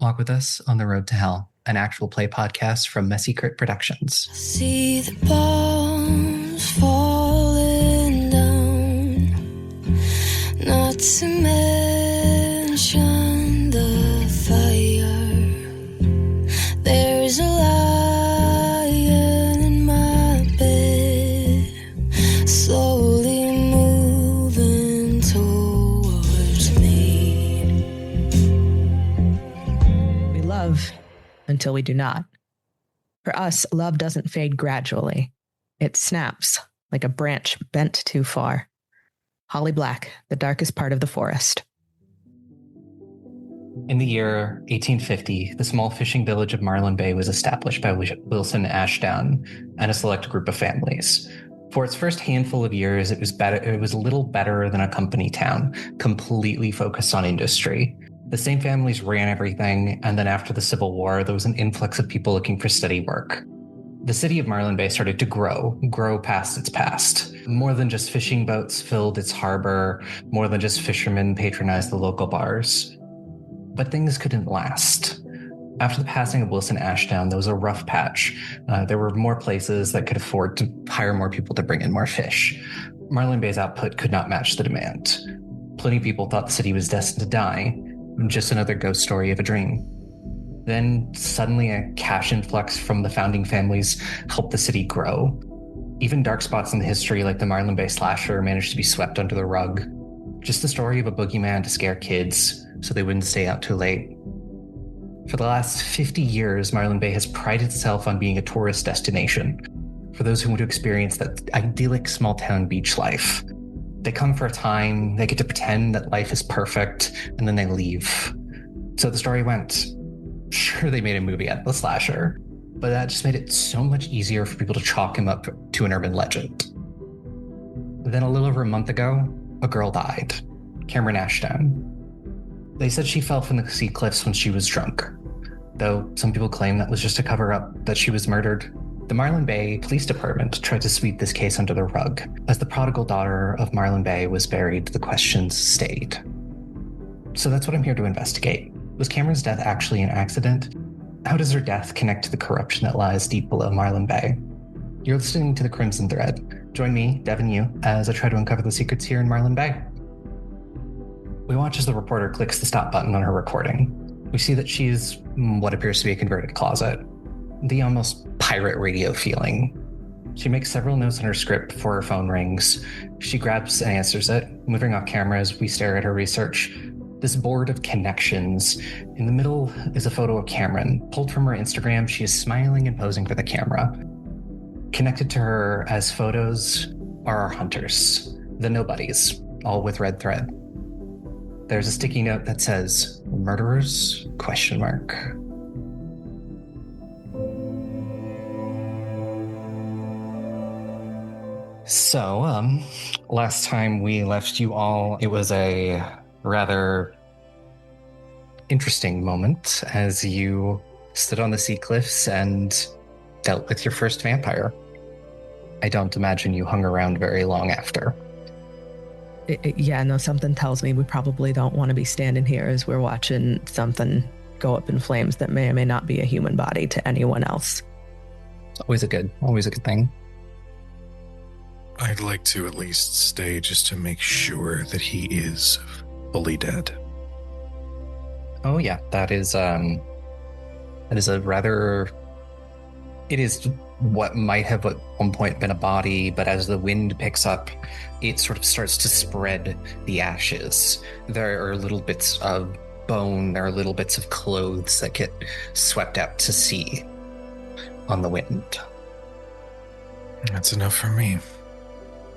Walk with us on the road to hell, an actual play podcast from Messy Crit Productions. See the bombs falling down, not to mention the fire. There's a lion in my bed, slowly moving towards me. We love until we do not. For us, love doesn't fade gradually. It snaps like a branch bent too far. Holly Black, the darkest part of the forest. In the year 1850, the small fishing village of Marlin Bay was established by Wilson Ashdown and a select group of families. For its first handful of years, it was little better than a company town, completely focused on industry. The same families ran everything, and then after the Civil War, there was an influx of people looking for steady work. The city of Marlin Bay started to grow past its past. More than just fishing boats filled its harbor, more than just fishermen patronized the local bars. But things couldn't last. After the passing of Wilson Ashdown, there was a rough patch. There were more places that could afford to hire more people to bring in more fish. Marlin Bay's output could not match the demand. Plenty of people thought the city was destined to die. Just another ghost story of a dream. Then suddenly a cash influx from the founding families helped the city grow. Even dark spots in the history like the Marlin Bay slasher managed to be swept under the rug. Just the story of a boogeyman to scare kids so they wouldn't stay out too late. For the last 50 years, Marlin Bay has prided itself on being a tourist destination for those who want to experience that idyllic small town beach life. They come for a time, they get to pretend that life is perfect, and then they leave. So the story went. Sure, they made a movie out of the slasher, but that just made it so much easier for people to chalk him up to an urban legend. Then a little over a month ago, a girl died, Cameron Ashdown. They said she fell from the sea cliffs when she was drunk, though some people claim that was just a cover-up, that she was murdered. The Marlin Bay Police Department tried to sweep this case under the rug. As the prodigal daughter of Marlin Bay was buried, the questions stayed. So that's what I'm here to investigate. Was Cameron's death actually an accident? How does her death connect to the corruption that lies deep below Marlin Bay? You're listening to The Crimson Thread. Join me, Devin Yu, as I try to uncover the secrets here in Marlin Bay. We watch as the reporter clicks the stop button on her recording. We see that she's what appears to be a converted closet. The almost pirate radio feeling. She makes several notes in her script before her phone rings. She grabs and answers it, moving off camera as we stare at her research. This board of connections. In the middle is a photo of Cameron. Pulled from her Instagram, she is smiling and posing for the camera. Connected to her as photos are our hunters, the nobodies, all with red thread. There's a sticky note that says, "Murderers?" ? So, last time we left you all, it was a rather interesting moment as you stood on the sea cliffs and dealt with your first vampire. I don't imagine you hung around very long after. Something tells me we probably don't want to be standing here as we're watching something go up in flames that may or may not be a human body to anyone else. It's always a good thing. I'd like to at least stay just to make sure that he is fully dead. Oh yeah, that is a rather... It is what might have at one point been a body, but as the wind picks up, it sort of starts to spread the ashes. There are little bits of bone, there are little bits of clothes that get swept out to sea on the wind. That's enough for me.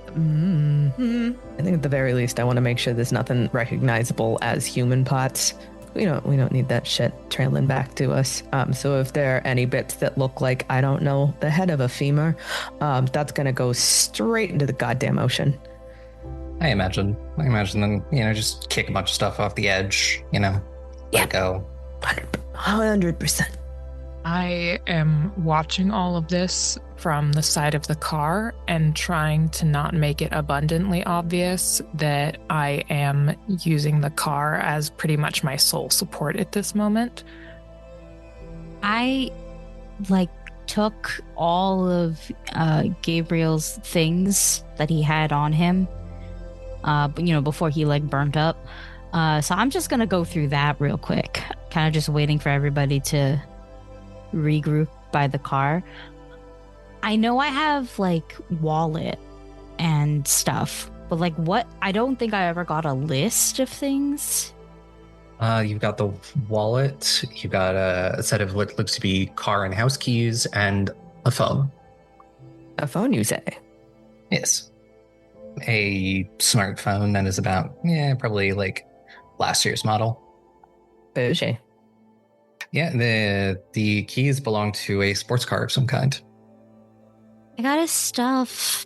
Mm-hmm. I think at the very least, I want to make sure there's nothing recognizable as human parts. We don't need that shit trailing back to us. So if there are any bits that look like, I don't know, the head of a femur, that's going to go straight into the goddamn ocean. I imagine them, just kick a bunch of stuff off the edge, let it go. 100%. I am watching all of this from the side of the car and trying to not make it abundantly obvious that I am using the car as pretty much my sole support at this moment. I like took all of Gabriel's things that he had on him, before he like burnt up. So I'm just gonna go through that real quick, kind of just waiting for everybody to regroup by the car. I know I have like wallet and stuff, but like what? I don't think I ever got a list of things. You've got the wallet, you've got a set of what looks to be car and house keys, and a phone. A phone, you say? Yes. A smartphone that is about, probably like last year's model. Bougie. Yeah, the keys belong to a sports car of some kind. I got his stuff.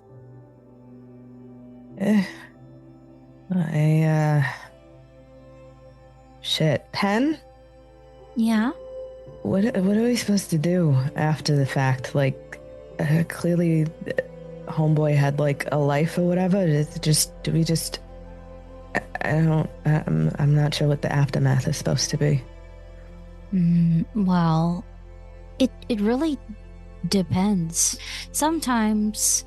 Shit. Pen? Yeah. What are we supposed to do after the fact? Like, clearly, homeboy had like a life or whatever. I'm not sure what the aftermath is supposed to be. Well, it really depends. Sometimes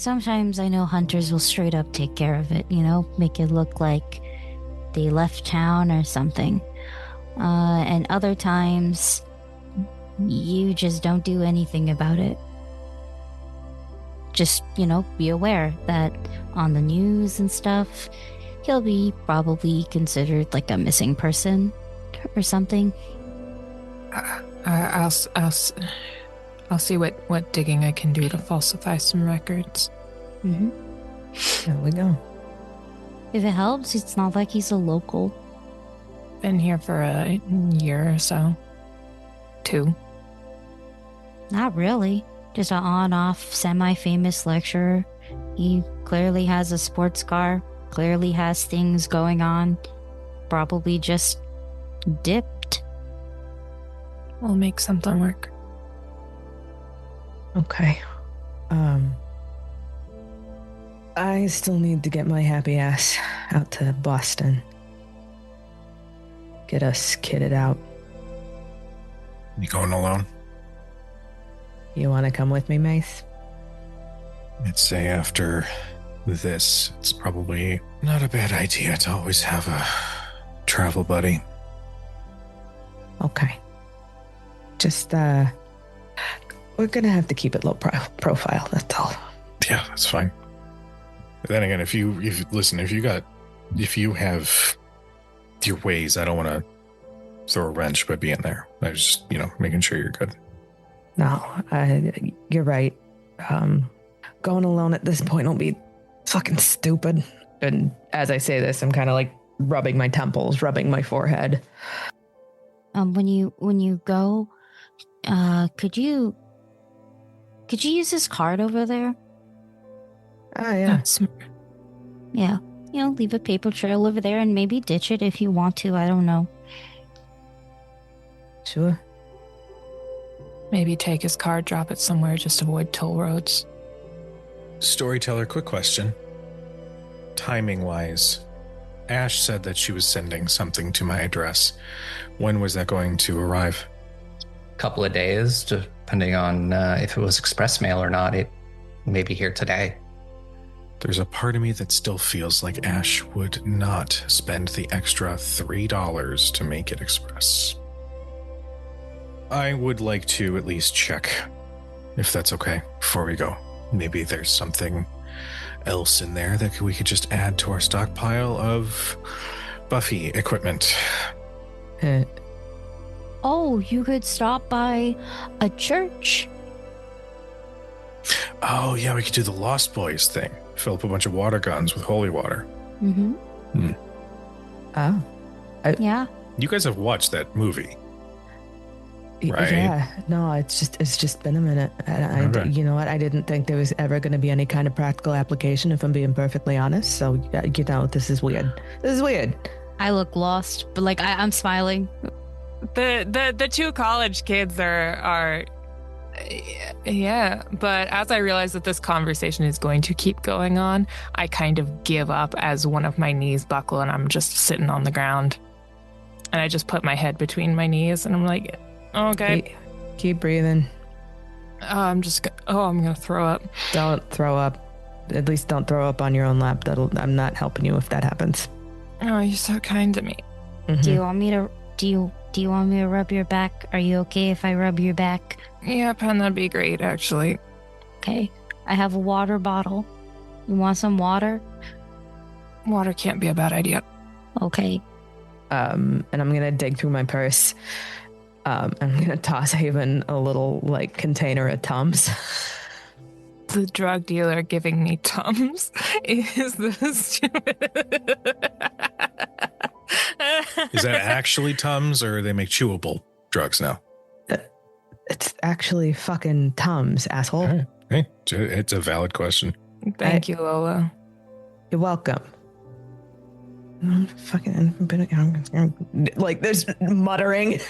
I know hunters will straight up take care of it, make it look like they left town or something. And other times, you just don't do anything about it. Just, be aware that on the news and stuff, he'll be probably considered like a missing person or something. I'll see what digging I can do to falsify some records. Mm-hmm. There we go. If it helps, it's not like he's a local. Been here for a year or so. 2. Not really. Just an on-off, semi-famous lecturer. He clearly has a sports car, clearly has things going on. Probably just dipped. We'll make something work. Okay. I still need to get my happy ass out to Boston. Get us kitted out. You going alone? You want to come with me, Mace? I'd say after this, it's probably not a bad idea to always have a travel buddy. Okay. Just, we're gonna have to keep it low profile, that's all. Yeah, that's fine. But then again, if you have your ways, I don't want to throw a wrench by being there. I was just, making sure you're good. No, you're right. Going alone at this point will be fucking stupid. And as I say this, I'm kind of like rubbing my temples, rubbing my forehead. When you go, could you use this card over there? Oh, yeah. Yeah. Leave a paper trail over there and maybe ditch it if you want to. I don't know. Sure. Maybe take his car, drop it somewhere, just avoid toll roads. Storyteller, quick question. Timing-wise, Ash said that she was sending something to my address. When was that going to arrive? Couple of days, depending on if it was express mail or not. It may be here today. There's a part of me that still feels like Ash would not spend the extra $3 to make it express. I would like to at least check, if that's okay, before we go. Maybe there's something else in there that we could just add to our stockpile of Buffy equipment. Oh, you could stop by a church. Oh, yeah, we could do the Lost Boys thing. Fill up a bunch of water guns with holy water. Mm-hmm. Oh. Yeah. You guys have watched that movie, right? Yeah. No, it's just been a minute. Okay. You know what? I didn't think there was ever going to be any kind of practical application, if I'm being perfectly honest. So, this is weird. This is weird. I look lost, but like I'm smiling. The 2 college kids are yeah, but as I realize that this conversation is going to keep going on, I kind of give up as one of my knees buckle and I'm just sitting on the ground. And I just put my head between my knees and I'm like, Okay. Keep breathing. I'm gonna throw up. Don't throw up. At least don't throw up on your own lap. I'm not helping you if that happens. Oh, you're so kind to me. Mhm. Do you want me to do you want me to rub your back? Are you okay if I rub your back? Yeah, Pen, that'd be great, actually. Okay. I have a water bottle. You want some water? Water can't be a bad idea. Okay. And I'm gonna dig through my purse. I'm gonna toss Haven a little like container of Tums. The drug dealer giving me Tums is the stupid. Is that actually Tums, or they make chewable drugs now? It's actually fucking Tums, asshole. All right. Hey, it's a valid question. Thank you, Lola. You're welcome. Like there's muttering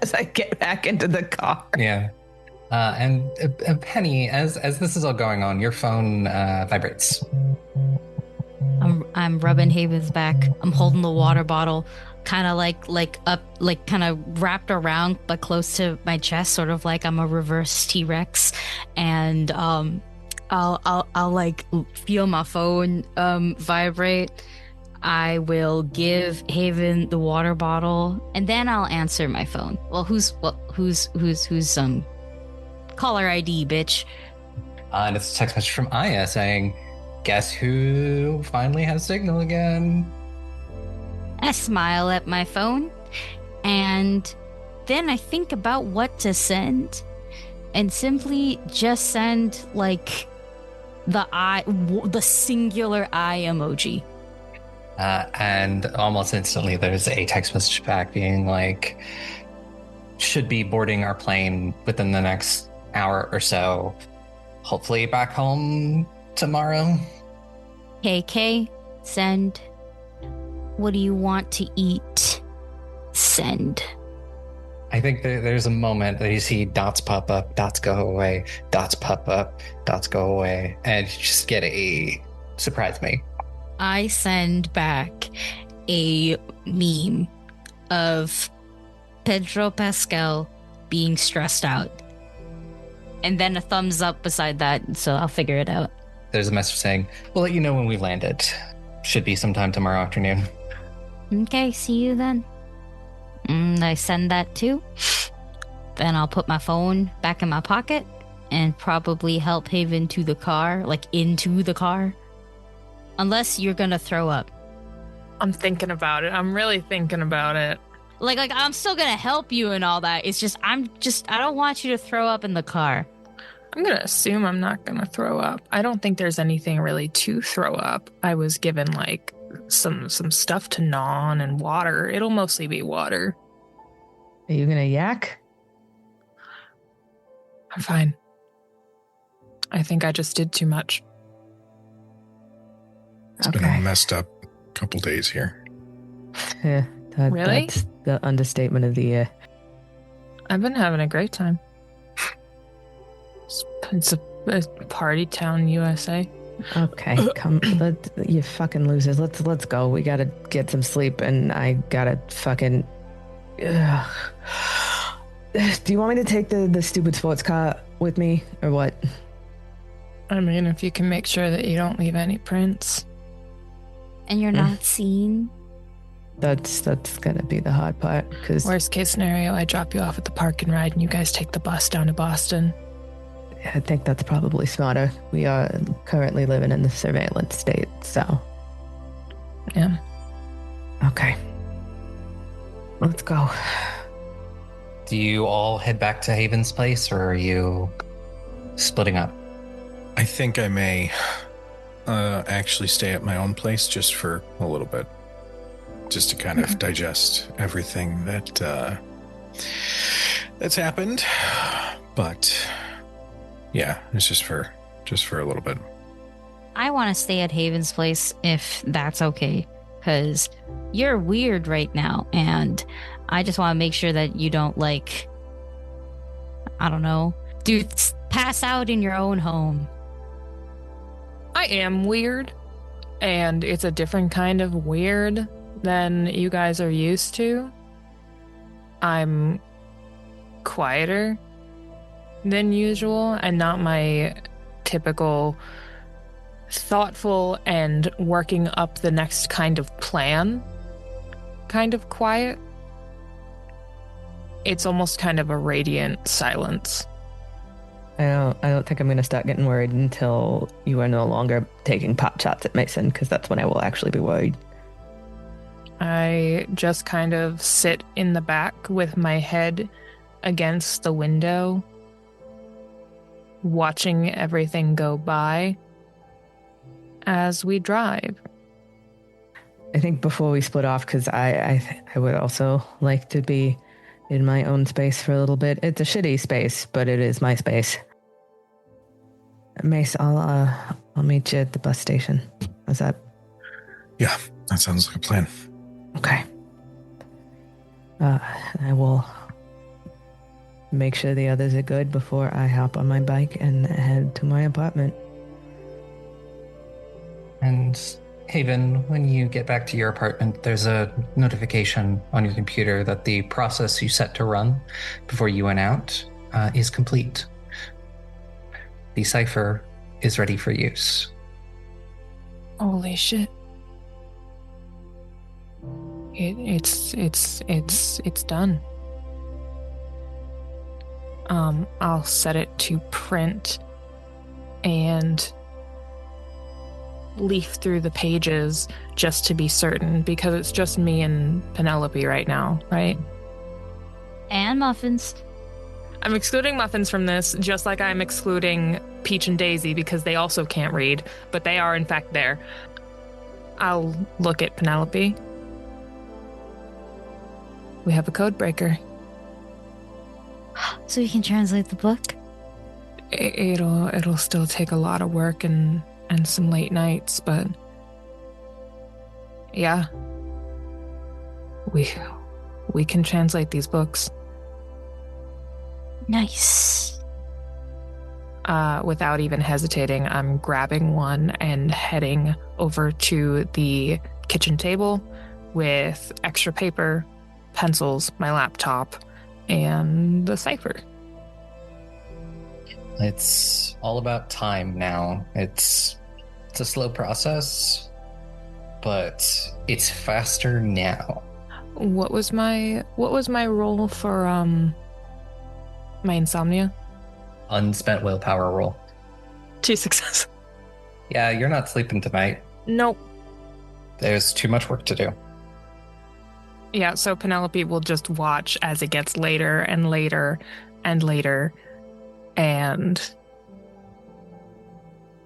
as I get back into the car. Yeah. And Penny, as this is all going on, your phone vibrates. I'm rubbing Haven's back. I'm holding the water bottle, kind of like up, like kind of wrapped around, but close to my chest, sort of like I'm a reverse T-Rex. And I'll like feel my phone vibrate. I will give Haven the water bottle, and then I'll answer my phone. Well, who's caller ID, bitch. And it's a text message from Aya saying, "Guess who finally has signal again?" I smile at my phone, and then I think about what to send, and simply just send like the singular eye emoji. And almost instantly, there's a text message back being like, "Should be boarding our plane within the next hour or so. Hopefully back home tomorrow." KK, send. What do you want to eat? Send. I think there's a moment that you see dots pop up, dots go away, dots pop up, dots go away, and you just get a surprise me. I send back a meme of Pedro Pascal being stressed out. And then a thumbs up beside that, so I'll figure it out. There's a message saying, "We'll let you know when we landed. Should be sometime tomorrow afternoon." Okay, see you then. I send that too. Then I'll put my phone back in my pocket and probably help Haven to the car, like into the car. Unless you're gonna throw up. I'm thinking about it. I'm really thinking about it. Like I'm still gonna help you and all that. It's just I don't want you to throw up in the car. I'm gonna assume I'm not gonna throw up. I don't think there's anything really to throw up. I was given like some stuff to gnaw on and water. It'll mostly be water. Are you gonna yak? I'm fine. I think I just did too much. It's been a messed up couple days here. Yeah, Really? That's the understatement of the year. I've been having a great time. It's a party town, USA. Okay, come, you fucking losers. Let's go. We gotta get some sleep, and I gotta fucking. Ugh. Do you want me to take the stupid sports car with me, or what? I mean, if you can make sure that you don't leave any prints. And you're not seen. That's gonna be the hard part. Because Worst case scenario, I drop you off at the park and ride, and you guys take the bus down to Boston. I think that's probably smarter. We are currently living in the surveillance state, so. Yeah. Okay. Let's go. Do you all head back to Haven's place, or are you splitting up? I think I may actually stay at my own place just for a little bit. Just to kind of digest everything that's happened. But yeah, it's just for a little bit. I want to stay at Haven's place if that's okay, because you're weird right now, and I just want to make sure that you don't like, I don't know, pass out in your own home. I am weird, and it's a different kind of weird than you guys are used to. I'm quieter than usual and not my typical thoughtful and working up the next kind of plan kind of quiet. It's almost kind of a radiant silence. I don't think I'm going to start getting worried until you are no longer taking pot shots at Mason, because that's when I will actually be worried. I just kind of sit in the back with my head against the window, watching everything go by as we drive. I think before we split off, because I would also like to be in my own space for a little bit. It's a shitty space, but it is my space. Mace, I'll meet you at the bus station. How's that? Yeah, that sounds like a plan. Okay. I will make sure the others are good before I hop on my bike and head to my apartment. And Haven, when you get back to your apartment, there's a notification on your computer that the process you set to run before you went out is complete. The cipher is ready for use. Holy shit. It's done. I'll set it to print and leaf through the pages just to be certain, because it's just me and Penelope right now, right? And muffins. I'm excluding Muffins from this, just like I'm excluding Peach and Daisy because they also can't read, but they are in fact there. I'll look at Penelope. We have a code breaker. So you can translate the book? It'll still take a lot of work and some late nights, but yeah. We can translate these books. Nice. Without even hesitating, I'm grabbing one and heading over to the kitchen table with extra paper, pencils, my laptop, and the cipher. It's all about time now. It's a slow process, but it's faster now. What was my role for my insomnia? Unspent willpower roll. 2 successes. Yeah, you're not sleeping tonight. Nope. There's too much work to do. Yeah, so Penelope will just watch as it gets later and later and later, and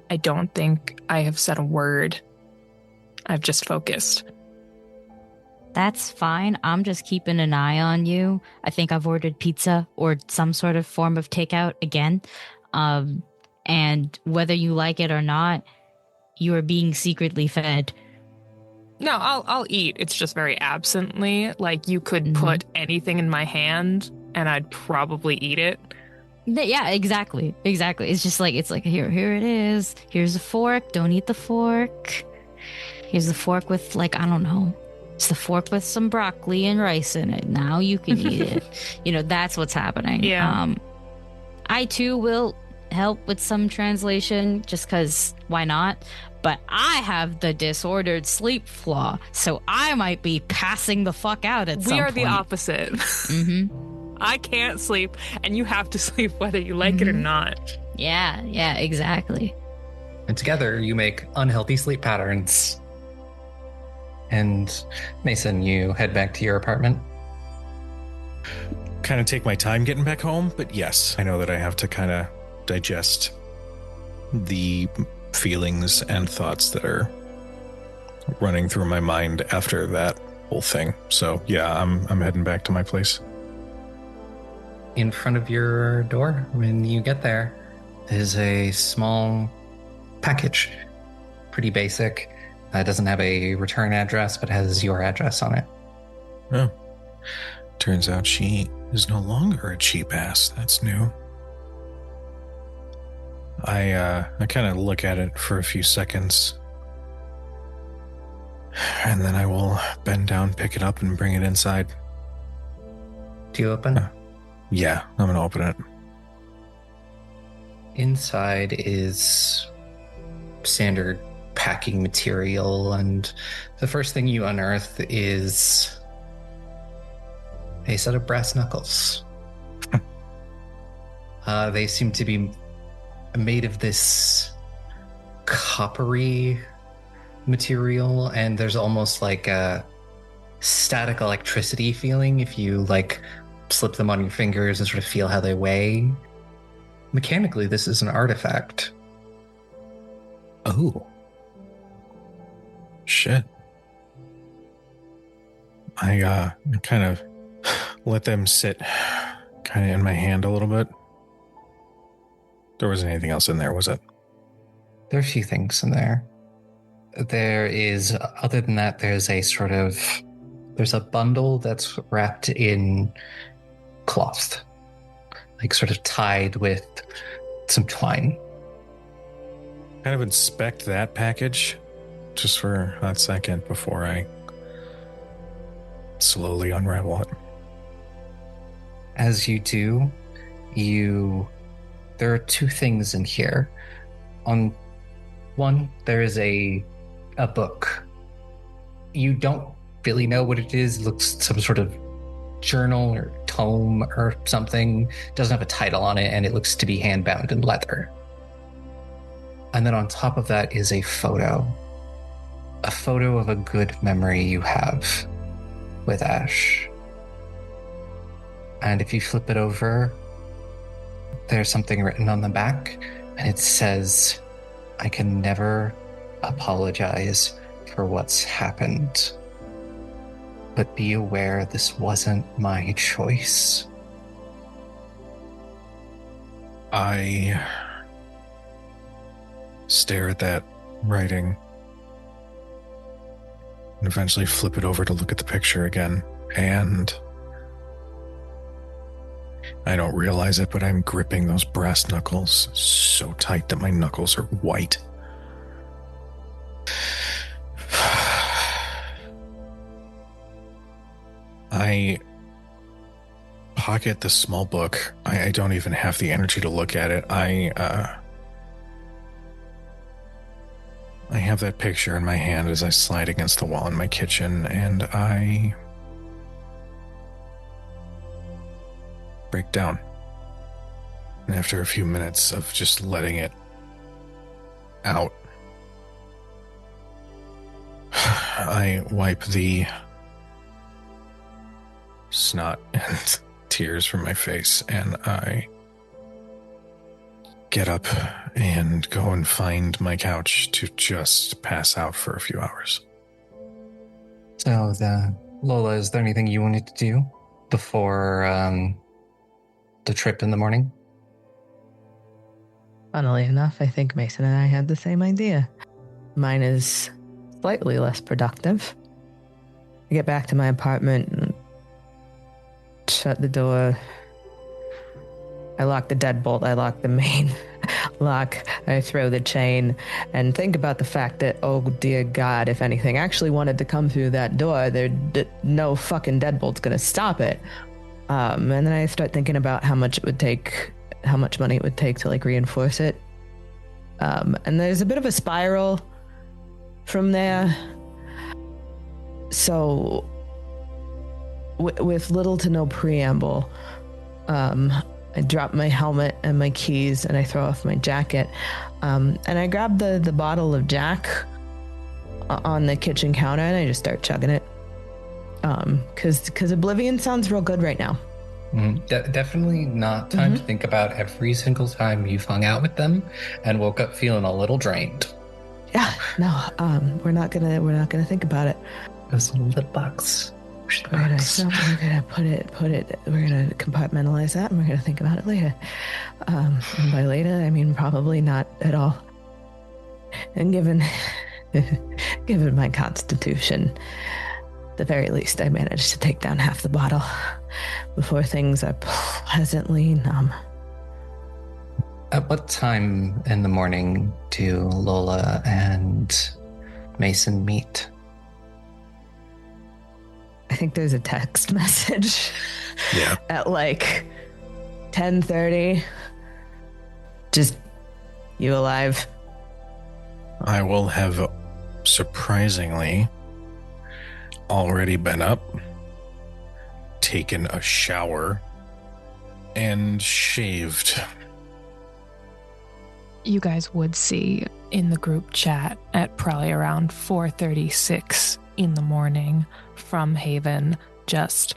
I don't think I have said a word. I've just focused. That's fine. I'm just keeping an eye on you. I think I've ordered pizza or some sort of form of takeout again. And whether you like it or not, you are being secretly fed. No, I'll eat. It's just very absently. Like, you could put anything in my hand and I'd probably eat it. Yeah, exactly. It's just like, here it is. Here's a fork. Don't eat the fork. Here's the fork with, like, I don't know. It's the fork with some broccoli and rice in it. Now you can eat it. That's what's happening. Yeah. I too will help with some translation just because why not? But I have the disordered sleep flaw, so I might be passing the fuck out at some point. We are the opposite. Mm-hmm. I can't sleep, and you have to sleep whether you like it or not. Yeah, exactly. And together you make unhealthy sleep patterns. And Mason, you head back to your apartment. Kind of take my time getting back home, but yes, I know that I have to kind of digest the feelings and thoughts that are running through my mind after that whole thing. So yeah, I'm heading back to my place. In front of your door, when you get there, is a small package. Pretty basic. It doesn't have a return address, but has your address on it. Oh. Turns out she is no longer a cheap ass. That's new. I kind of look at it for a few seconds. And then I will bend down, pick it up, and bring it inside. Do you open? Yeah, I'm gonna open it. Inside is standard packing material, and the first thing you unearth is a set of brass knuckles. They seem to be made of this coppery material, and there's almost like a static electricity feeling if you like slip them on your fingers and sort of feel how they weigh. Mechanically, this is an artifact. Oh. Shit. I kind of let them sit kind of in my hand a little bit. There wasn't anything else in there, was it? There are a few things in there. There is, other than that, there's a bundle that's wrapped in cloth, like sort of tied with some twine. Kind of inspect that package just for a second before I slowly unravel it. As you do, there are two things in here. On one, there is a book. You don't really know what it is. It looks some sort of journal or tome or something. Doesn't have a title on it, and it looks to be hand-bound in leather. And then on top of that is a photo of a good memory you have with Ash. And if you flip it over, there's something written on the back, and it says, "I can never apologize for what's happened. But be aware this wasn't my choice." I stare at that writing and eventually flip it over to look at the picture again. And I don't realize it, but I'm gripping those brass knuckles so tight that my knuckles are white. I pocket the small book. I don't even have the energy to look at it. I have that picture in my hand as I slide against the wall in my kitchen, and I break down. And after a few minutes of just letting it out, I wipe the snot and tears from my face, and I get up and go and find my couch to just pass out for a few hours. So, Lola, is there anything you wanted to do before the trip in the morning? Funnily enough, I think Mason and I had the same idea. Mine is slightly less productive. I get back to my apartment and shut the door. I lock the deadbolt. I lock the main lock. I throw the chain and think about the fact that, oh dear God, if anything actually wanted to come through that door, no fucking deadbolt's gonna stop it. And then I start thinking about how much money it would take to like reinforce it. And there's a bit of a spiral from there. So with little to no preamble, I drop my helmet and my keys and I throw off my jacket. And I grab the bottle of Jack on the kitchen counter and I just start chugging it. Because Oblivion sounds real good right now. Definitely not time to think about every single time you've hung out with them and woke up feeling a little drained. Yeah, no, we're not gonna think about it. Those little bucks. We're gonna put it. We're gonna compartmentalize that, and we're gonna think about it later. And by later, I mean probably not at all. And given my constitution, at the very least, I managed to take down half the bottle before things are pleasantly numb. At what time in the morning do Lola and Mason meet? I think there's a text message Yeah. at like 10:30. Just you alive. I will have surprisingly already been up, taken a shower, and shaved. You guys would see in the group chat at probably around 4:36 in the morning from Haven, just,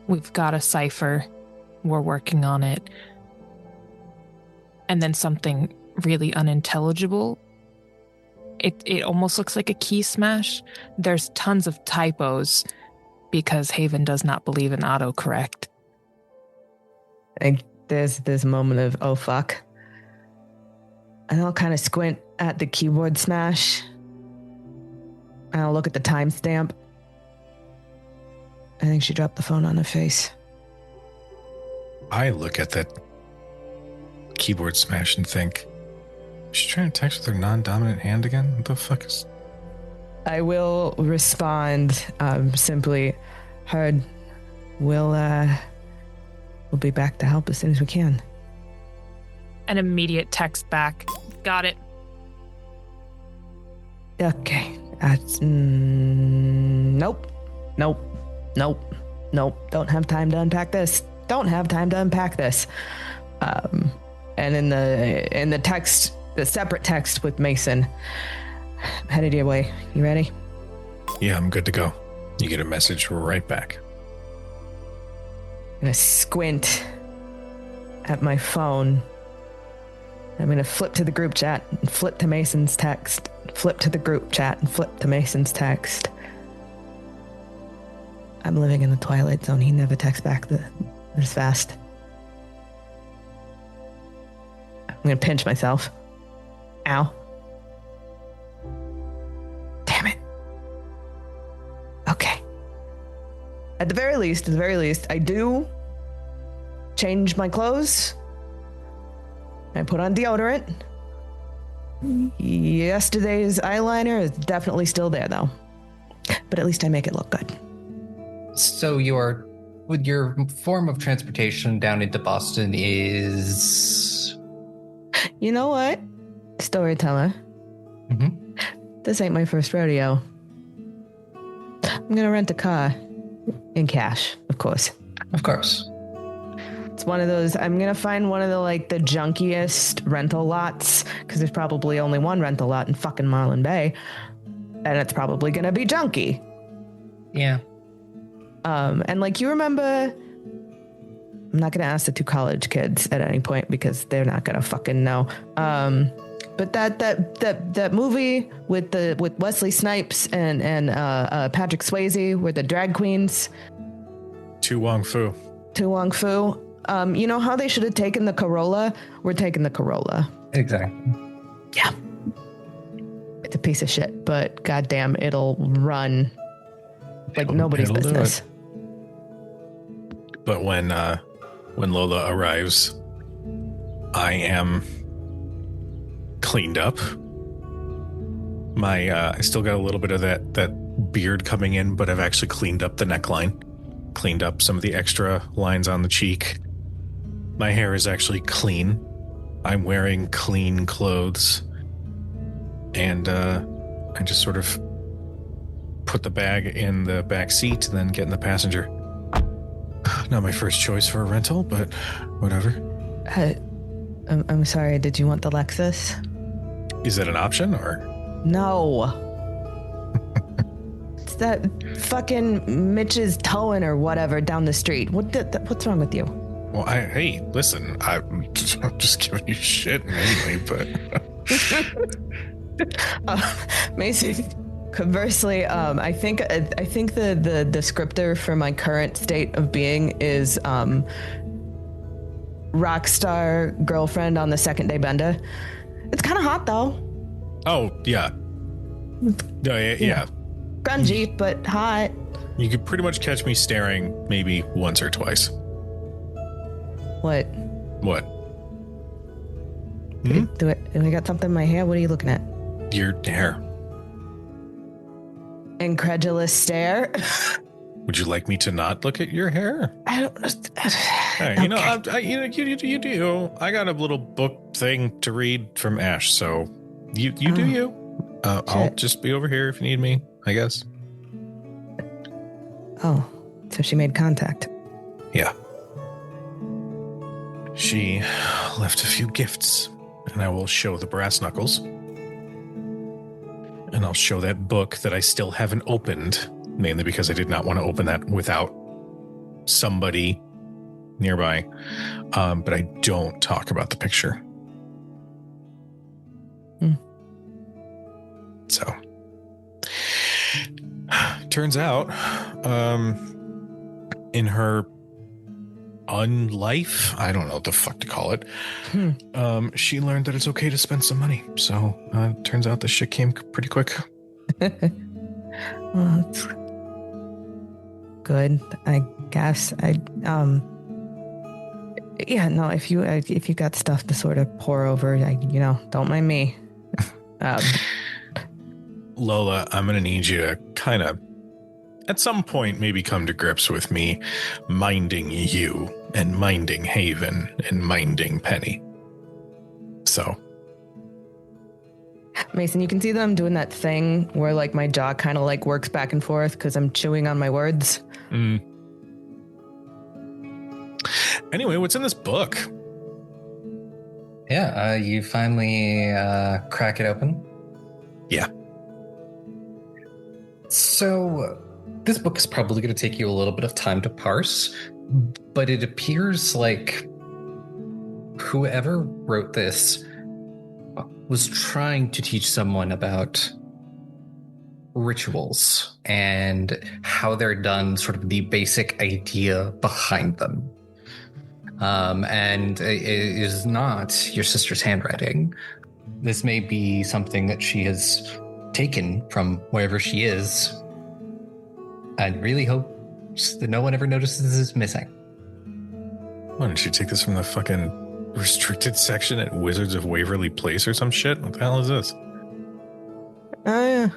we've got a cipher, we're working on it. And then something really unintelligible. It almost looks like a key smash. There's tons of typos because Haven does not believe in autocorrect. And there's this moment of, oh fuck. And I'll kind of squint at the keyboard smash. And I'll look at the timestamp. I think she dropped the phone on her face. I look at that keyboard smash and think, is she trying to text with her non-dominant hand again? What the fuck is... I will respond simply, heard, we'll be back to help as soon as we can. An immediate text back. Got it. Okay. Nope. Don't have time to unpack this. And in the text, the separate text with Mason, headed your way. You ready? Yeah, I'm good to go. You get a message right back. I'm gonna squint at my phone. I'm gonna flip to the group chat and flip to Mason's text. Flip to the group chat and flip to Mason's text. I'm living in the Twilight Zone. He never texts back this fast. I'm gonna pinch myself. Ow. Damn it. Okay. At the very least, I do change my clothes. I put on deodorant. Yesterday's eyeliner is definitely still there, though. But at least I make it look good. So with your form of transportation down into Boston is... You know what? Storyteller. Mm-hmm. This ain't my first rodeo. I'm gonna rent a car. In cash, of course. Of course. It's one of those, I'm gonna find one of the junkiest rental lots, because there's probably only one rental lot in fucking Marlin Bay, and it's probably gonna be junky. Yeah. And you remember, I'm not gonna ask the two college kids at any point because they're not gonna fucking know. But that movie with Wesley Snipes and Patrick Swayze were the drag queens. Tu Wong Fu. You know how they should have taken the Corolla? We're taking the Corolla. Exactly. Yeah. It's a piece of shit, but goddamn, it'll run like nobody's business. But when Lola arrives, I am cleaned up. I still got a little bit of that beard coming in, but I've actually cleaned up the neckline, cleaned up some of the extra lines on the cheek. My hair is actually clean. I'm wearing clean clothes, and I just sort of put the bag in the back seat and then get in the passenger. Not my first choice for a rental, but whatever. I'm sorry, did you want the Lexus? Is that an option, or? No. It's that fucking Mitch's towing or whatever down the street. What's wrong with you? Well, hey, listen, I'm just giving you shit anyway, but... Mason, conversely, I think the descriptor for my current state of being is rock star girlfriend on the second day bender. It's kind of hot though. Oh yeah. Yeah. Grungy, but hot. You could pretty much catch me staring maybe once or twice. What? Do I got something in my hair? What are you looking at? Your hair. Incredulous stare. Would you like me to not look at your hair? I don't. Hey, you know, you do. I got a little book thing to read from Ash, so you do you. I'll just be over here if you need me, I guess. Oh, so she made contact. Yeah. She left a few gifts, and I will show the brass knuckles. And I'll show that book that I still haven't opened, mainly because I did not want to open that without somebody nearby. But I don't talk about the picture. So, turns out, in her unlife, I don't know what the fuck to call it, she learned that it's okay to spend some money. So, turns out this shit came pretty quick. Well, that's good, I guess. Yeah, no, if you got stuff to sort of pour over, don't mind me. Lola, I'm going to need you to kind of, at some point, maybe come to grips with me minding you and minding Haven and minding Penny. So. Mason, you can see that I'm doing that thing where like my jaw kind of like works back and forth because I'm chewing on my words. Anyway, what's in this book? Yeah, you finally crack it open. Yeah. So, this book is probably going to take you a little bit of time to parse, but it appears like whoever wrote this was trying to teach someone about rituals and how they're done, sort of the basic idea behind them. And it is not your sister's handwriting. This may be something that she has taken from wherever she is. I really hope that no one ever notices this missing. Why didn't she take this from the fucking restricted section at Wizards of Waverly Place or some shit? What the hell is this? Oh, yeah.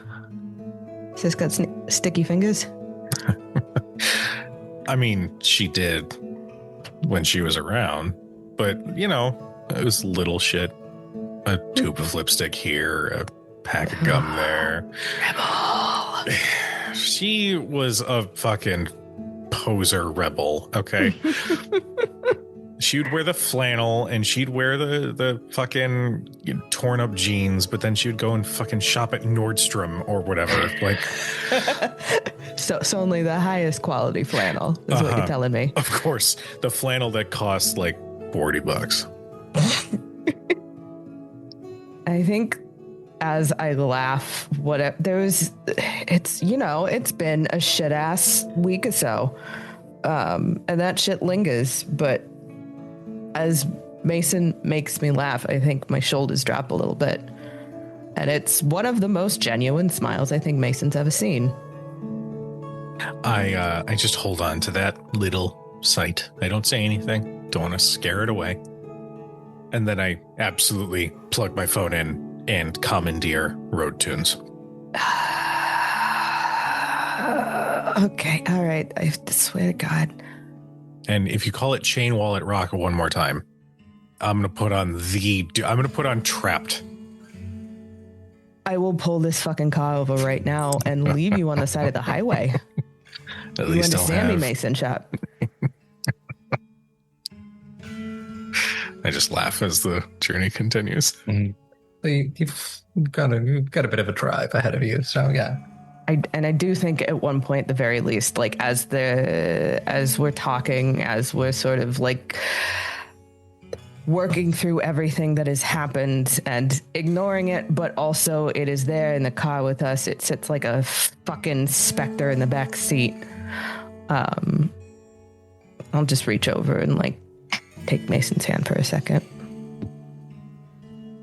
Has this got sticky fingers? I mean, she did when she was around, but, you know, it was little shit. A tube of lipstick here, a pack of gum there. Rebel. She was a fucking poser rebel, okay? She'd wear the flannel and she'd wear the fucking torn up jeans, but then she'd go and fucking shop at Nordstrom or whatever. Like, so only the highest quality flannel is what you're telling me. Of course, the flannel that costs like $40. I think as I laugh, it's been a shit ass week or so. And that shit lingers, but as Mason makes me laugh, I think my shoulders drop a little bit. And it's one of the most genuine smiles I think Mason's ever seen. I just hold on to that little sight. I don't say anything. Don't want to scare it away. And then I absolutely plug my phone in and commandeer road tunes. Okay, all right. I swear to God. And if you call it Chain Wallet Rock one more time, I'm gonna put on Trapped. I will pull this fucking car over right now and leave you on the side of the highway. At you least understand me, Mason Shop? I just laugh as the journey continues. Mm-hmm. You've got a bit of a drive ahead of you, so yeah. I do think at one point, at the very least, like as we're talking, as we're sort of like working through everything that has happened and ignoring it, but also it is there in the car with us. It sits like a fucking specter in the back seat. I'll just reach over and like take Mason's hand for a second.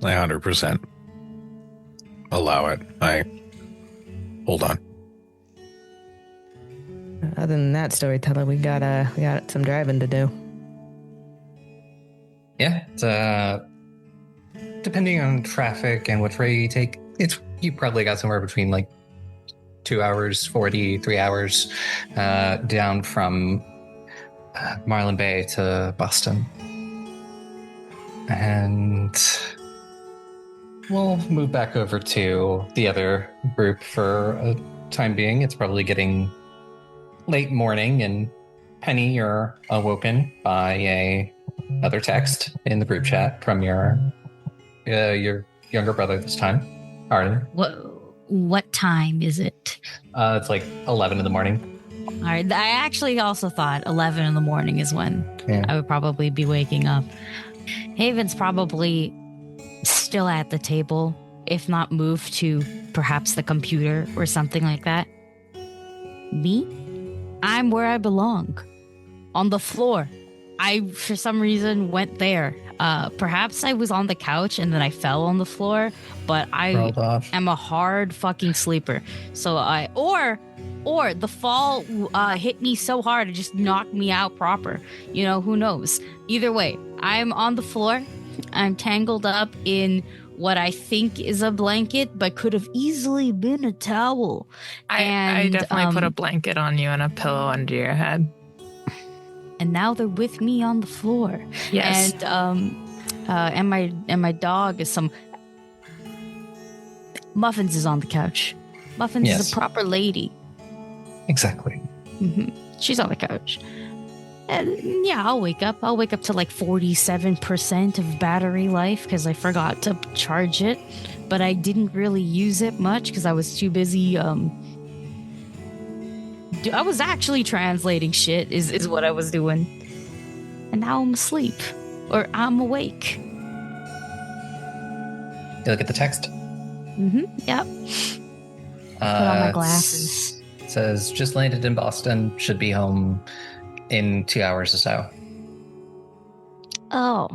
100% allow it. Hold on. Other than that, storyteller, we got some driving to do. Yeah, it's, depending on traffic and which way you take, you probably got somewhere between like 2 hours, 3 hours, down from Marlin Bay to Boston. And we'll move back over to the other group for a time being. It's probably getting late morning, and Penny, you're awoken by another text in the group chat from your younger brother this time, Arden. What time is it? It's like 11 in the morning. All right. I actually also thought 11 in the morning is when I would probably be waking up. Haven's probably still at the table, if not moved to perhaps the computer or something like that. Me? I'm where I belong. On the floor. I, for some reason, went there. Perhaps I was on the couch and then I fell on the floor, but I am a hard fucking sleeper. So or the fall hit me so hard it just knocked me out proper. You know, who knows? Either way, I'm on the floor. I'm tangled up in what I think is a blanket, but could have easily been a towel. I definitely put a blanket on you and a pillow under your head. And now they're with me on the floor. Yes. And my dog is some. Muffins is on the couch. Muffins is a proper lady. Exactly. Mm-hmm. She's on the couch. And yeah, I'll wake up. I'll wake up to like 47% of battery life because I forgot to charge it. But I didn't really use it much because I was too busy. I was actually translating shit is what I was doing. And now I'm asleep. Or I'm awake. You look at the text? Mm-hmm. Yep. Put on my glasses. It says, just landed in Boston. Should be home in 2 hours or so. Oh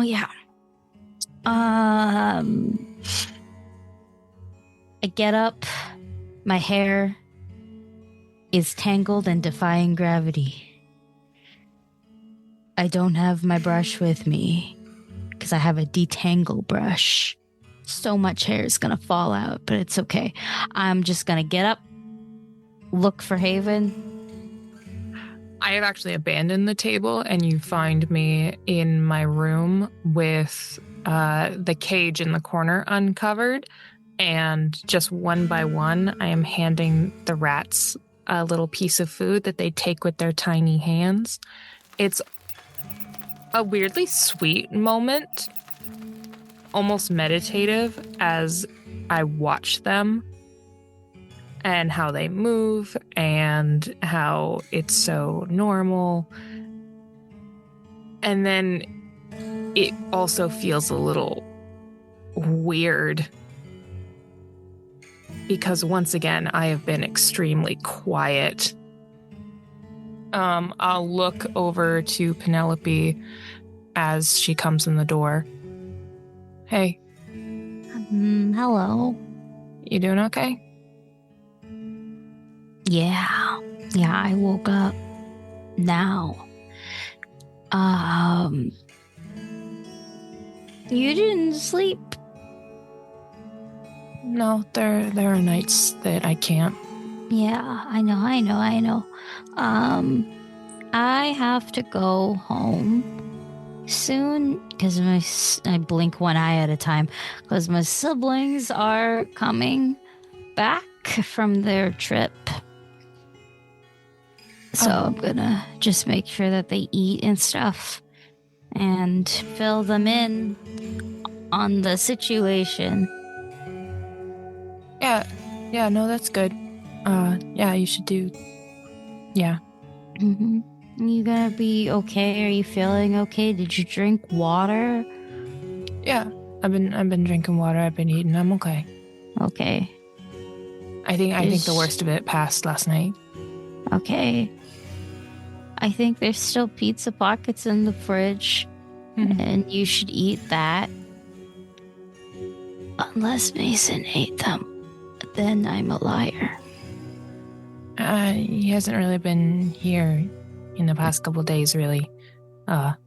yeah. I get up. My hair is tangled and defying gravity. I don't have my brush with me because I have a detangle brush. So much hair is gonna fall out, but it's okay. I'm just gonna get up, look for Haven. I have actually abandoned the table, and you find me in my room with the cage in the corner uncovered, and just one by one, I am handing the rats a little piece of food that they take with their tiny hands. It's a weirdly sweet moment, almost meditative, as I watch them and how they move and how it's so normal. And then it also feels a little weird because once again, I have been extremely quiet. I'll look over to Penelope as she comes in the door. Hey. Hello. You doing okay? Yeah, I woke up now. You didn't sleep? No, there are nights that I can't. Yeah, I know. I have to go home soon because I blink one eye at a time because my siblings are coming back from their trip. So I'm gonna just make sure that they eat and stuff and fill them in on the situation. Yeah, no, that's good. Yeah, you should do. Yeah. Mm-hmm. You gonna be okay? Are you feeling okay? Did you drink water? Yeah, I've been drinking water. I've been eating. I'm okay. Okay. I think the worst of it passed last night. Okay. I think there's still pizza pockets in the fridge, and you should eat that. Unless Mason ate them, then I'm a liar. He hasn't really been here in the past couple of days, really. But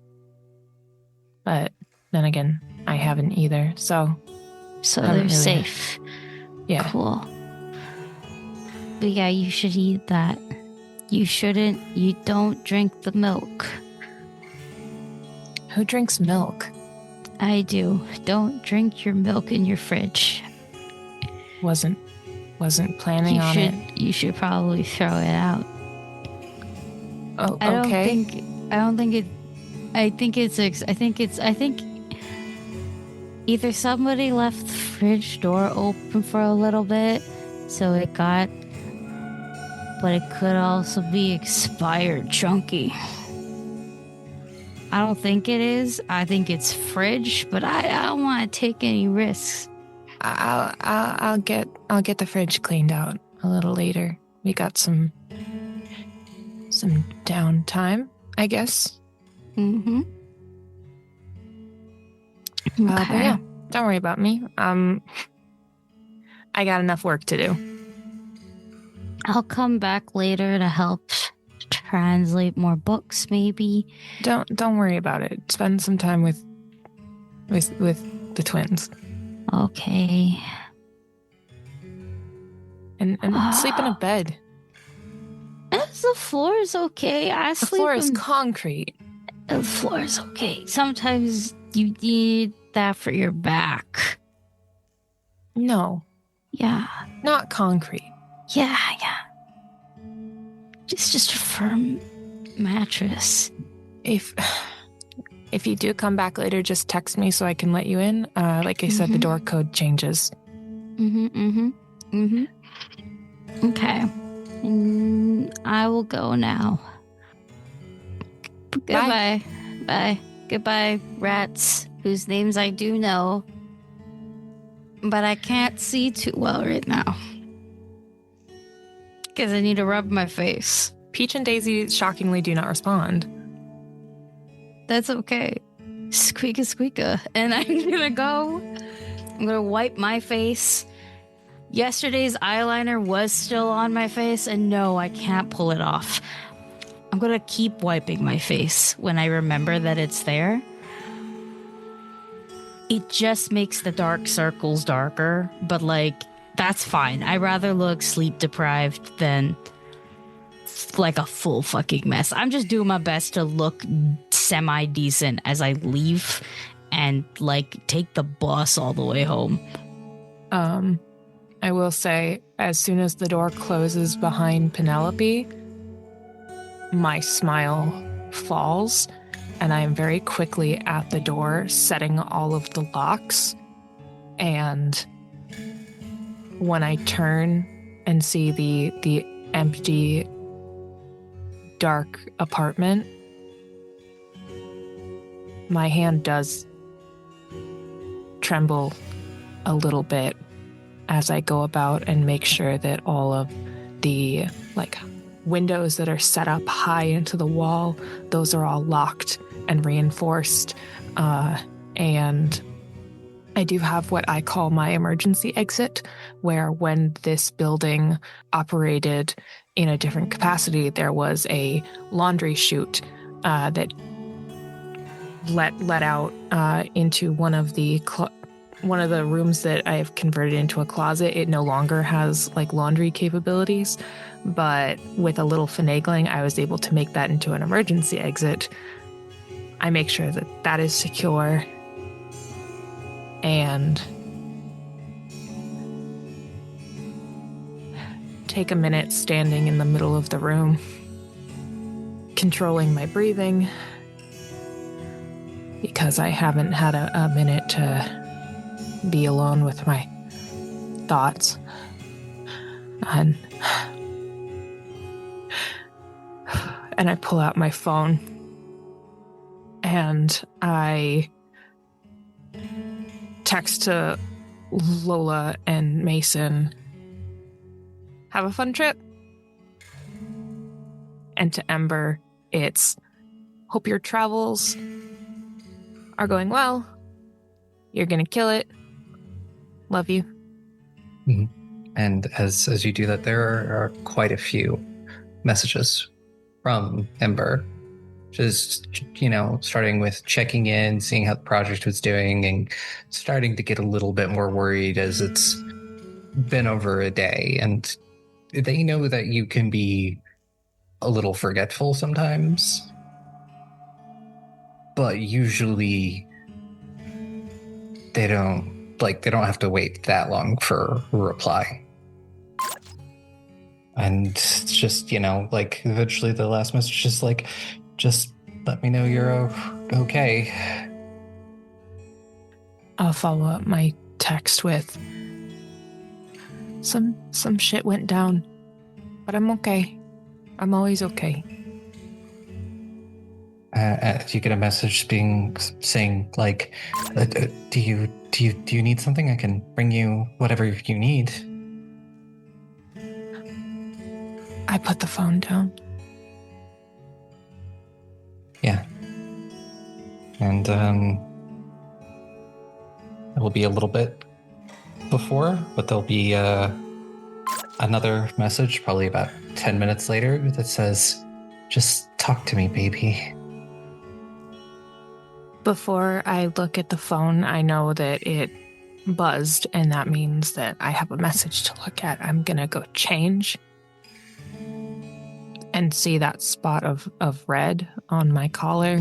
then again, I haven't either, so they're really safe. Yeah. Cool. But yeah, you should eat that. You don't drink the milk. Who drinks milk? I do. Don't drink your milk in your fridge. Wasn't planning on it. You should probably throw it out. Oh, I okay. I think either somebody left the fridge door open for a little bit, so it got, but it could also be expired chunky. I don't think it is. I think it's fridge, but I don't want to take any risks. I'll get the fridge cleaned out a little later. We got some downtime, I guess. Mm-hmm. But yeah, don't worry about me. I got enough work to do. I'll come back later to help translate more books, maybe. Don't worry about it. Spend some time with the twins. Okay. And sleep in a bed. The floor is okay. The floor is concrete. The floor is okay. Sometimes you need that for your back. No. Yeah. Not concrete. Yeah. It's just a firm mattress. If you do come back later, just text me so I can let you in. Like I said, the door code changes. Okay. I will go now. Goodbye. Bye. Goodbye, rats, whose names I do know. But I can't see too well right now. Because I need to rub my face. Peach and Daisy shockingly do not respond. That's okay. Squeaka squeaka. And I'm gonna wipe my face. Yesterday's eyeliner was still on my face, and no, I can't pull it off. I'm gonna keep wiping my face when I remember that it's there. It just makes the dark circles darker, but that's fine. I'd rather look sleep deprived than like a full fucking mess. I'm just doing my best to look semi-decent as I leave and take the bus all the way home. I will say, as soon as the door closes behind Penelope, my smile falls, and I am very quickly at the door, setting all of the locks. And when I turn and see the empty, dark apartment, my hand does tremble a little bit as I go about and make sure that all of the windows that are set up high into the wall, those are all locked and reinforced. And I do have what I call my emergency exit, where when this building operated in a different capacity, there was a laundry chute that let out into one of the rooms that I've converted into a closet. It no longer has laundry capabilities, but with a little finagling, I was able to make that into an emergency exit. I make sure that that is secure and take a minute standing in the middle of the room, controlling my breathing, because I haven't had a minute to be alone with my thoughts. And I pull out my phone and I text to Lola and Mason, have a fun trip. And to Ember, it's hope your travels are going well. You're gonna kill it. Love you. Mm-hmm. And as you do that, there are quite a few messages from Ember. Just, starting with checking in, seeing how the project was doing, and starting to get a little bit more worried as it's been over a day. And they know that you can be a little forgetful sometimes, but usually they don't have to wait that long for a reply. And it's just, like eventually the last message is like, just let me know you're okay. I'll follow up my text with some shit went down, but I'm okay. I'm always okay. You get a message saying like, do you need something? I can bring you whatever you need. I put the phone down. Yeah. And it will be a little bit before, but there'll be another message probably about 10 minutes later that says, just talk to me, baby. Before I look at the phone, I know that it buzzed, and that means that I have a message to look at. I'm gonna go change and see that spot of red on my collar.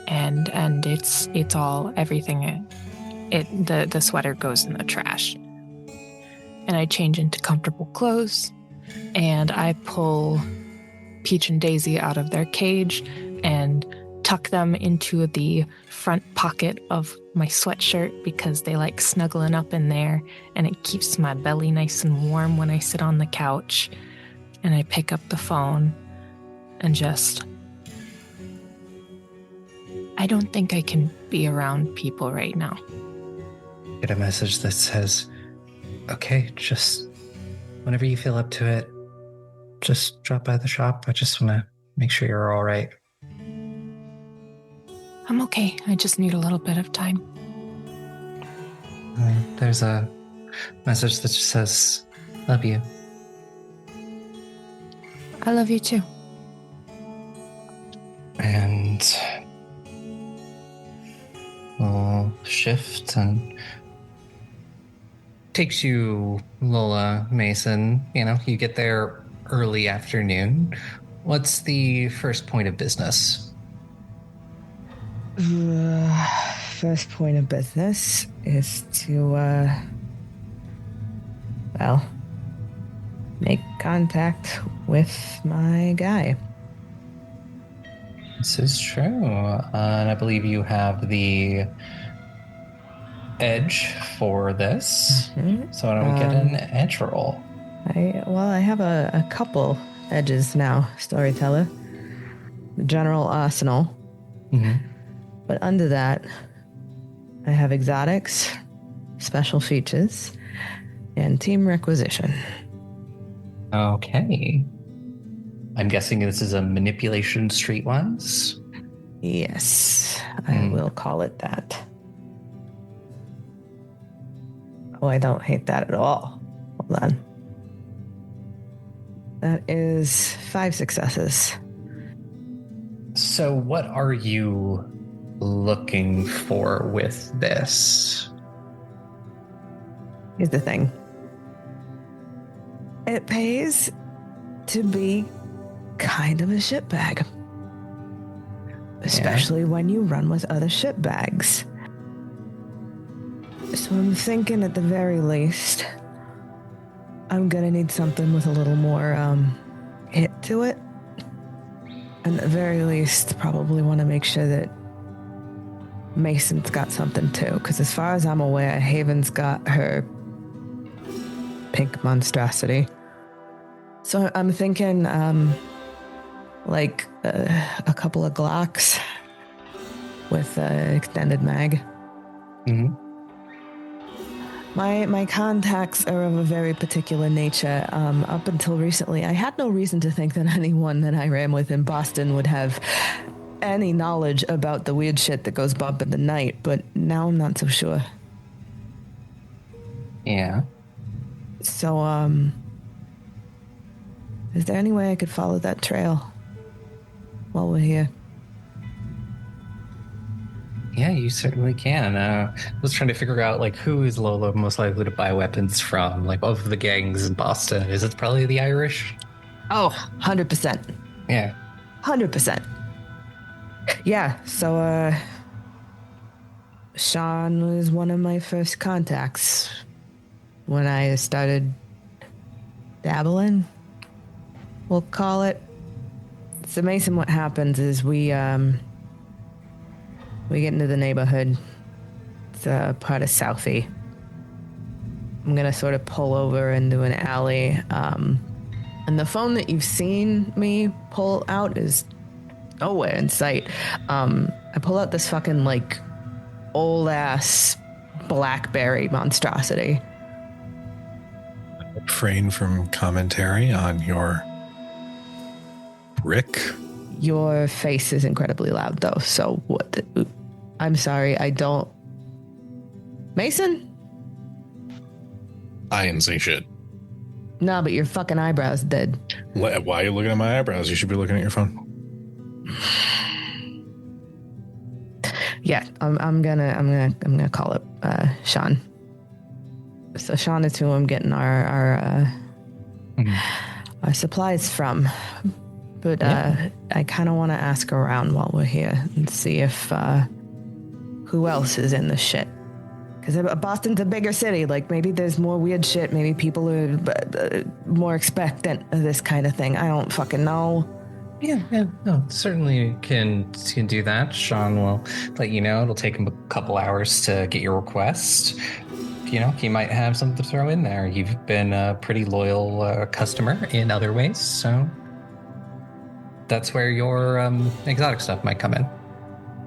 And it's all everything. The sweater goes in the trash. And I change into comfortable clothes, and I pull Peach and Daisy out of their cage and tuck them into the front pocket of my sweatshirt because they like snuggling up in there, and it keeps my belly nice and warm when I sit on the couch. And I pick up the phone and just, I don't think I can be around people right now. Get a message that says, okay, just whenever you feel up to it, just drop by the shop. I just want to make sure you're all right. I'm okay. I just need a little bit of time. There's a message that just says, love you. I love you too. And we'll shift and takes you, Lola, Mason. You get there early afternoon. What's the first point of business? First point of business is to, make contact with my guy. This is true. And I believe you have the edge for this. Mhm. So why don't we get an edge roll? I have a couple edges now, storyteller. The general arsenal. Mm-hmm. But under that, I have exotics, special features, and team requisition. Okay. I'm guessing this is a manipulation streetwise? Yes, I will call it that. Oh, I don't hate that at all. Hold on. That is 5 successes. So what are you looking for with this? Here's the thing. It pays to be kind of a shitbag. Especially when you run with other shitbags. So I'm thinking at the very least, I'm gonna need something with a little more hit to it. And at the very least, probably want to make sure that Mason's got something too. Because as far as I'm aware, Haven's got her pink monstrosity. So I'm thinking like a couple of Glocks with extended mag. Mm-hmm. My contacts are of a very particular nature. Up until recently, I had no reason to think that anyone that I ran with in Boston would have any knowledge about the weird shit that goes bump in the night, but now I'm not so sure. Yeah. So, is there any way I could follow that trail while we're here? Yeah, you certainly can. I was trying to figure out like who is Lola most likely to buy weapons from, like of the gangs in Boston. Is it probably the Irish? Oh, 100%. Yeah. 100%. Yeah, so Sean was one of my first contacts when I started dabbling, we'll call it. So Mason, what happens is we get into the neighborhood. It's part of Southie. I'm gonna sort of pull over into an alley. And the phone that you've seen me pull out is nowhere in sight. I pull out this fucking like old ass BlackBerry monstrosity. Refrain from commentary on your brick. Your face is incredibly loud though, so what? I'm sorry, I don't. Mason? I didn't say shit. No, but your fucking eyebrows did. Why are you looking at my eyebrows? You should be looking at your phone. Yeah, I'm gonna call it Sean. So Sean is who I'm getting our supplies from. But I kind of want to ask around while we're here and see if who else is in the shit. Because Boston's a bigger city. Like, maybe there's more weird shit. Maybe people are more expectant of this kind of thing. I don't fucking know. Yeah, no, certainly can do that. Sean will let you know. It'll take him a couple hours to get your request. You know, he might have something to throw in there. You've been a pretty loyal customer in other ways, so that's where your exotic stuff might come in.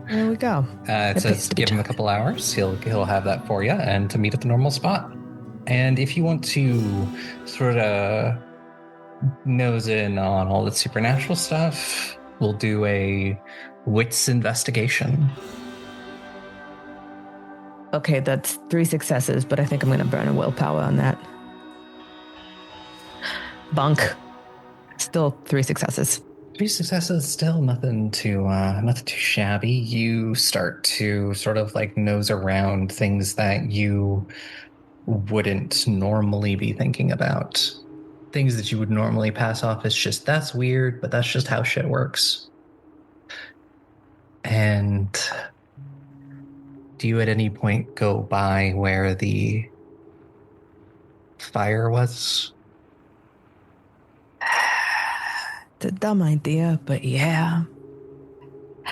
There we go. It says give him a couple hours. He'll have that for you, and to meet at the normal spot. And if you want to sort of nose in on all the supernatural stuff, we'll do a wits investigation. Okay, that's 3 successes, but I think I'm going to burn a willpower on that. Bunk. Still 3 successes. 3 successes, still nothing too shabby. You start to sort of like nose around things that you wouldn't normally be thinking about. Things that you would normally pass off as just, that's weird, but that's just how shit works. And do you at any point go by where the fire was? It's a dumb idea, but yeah.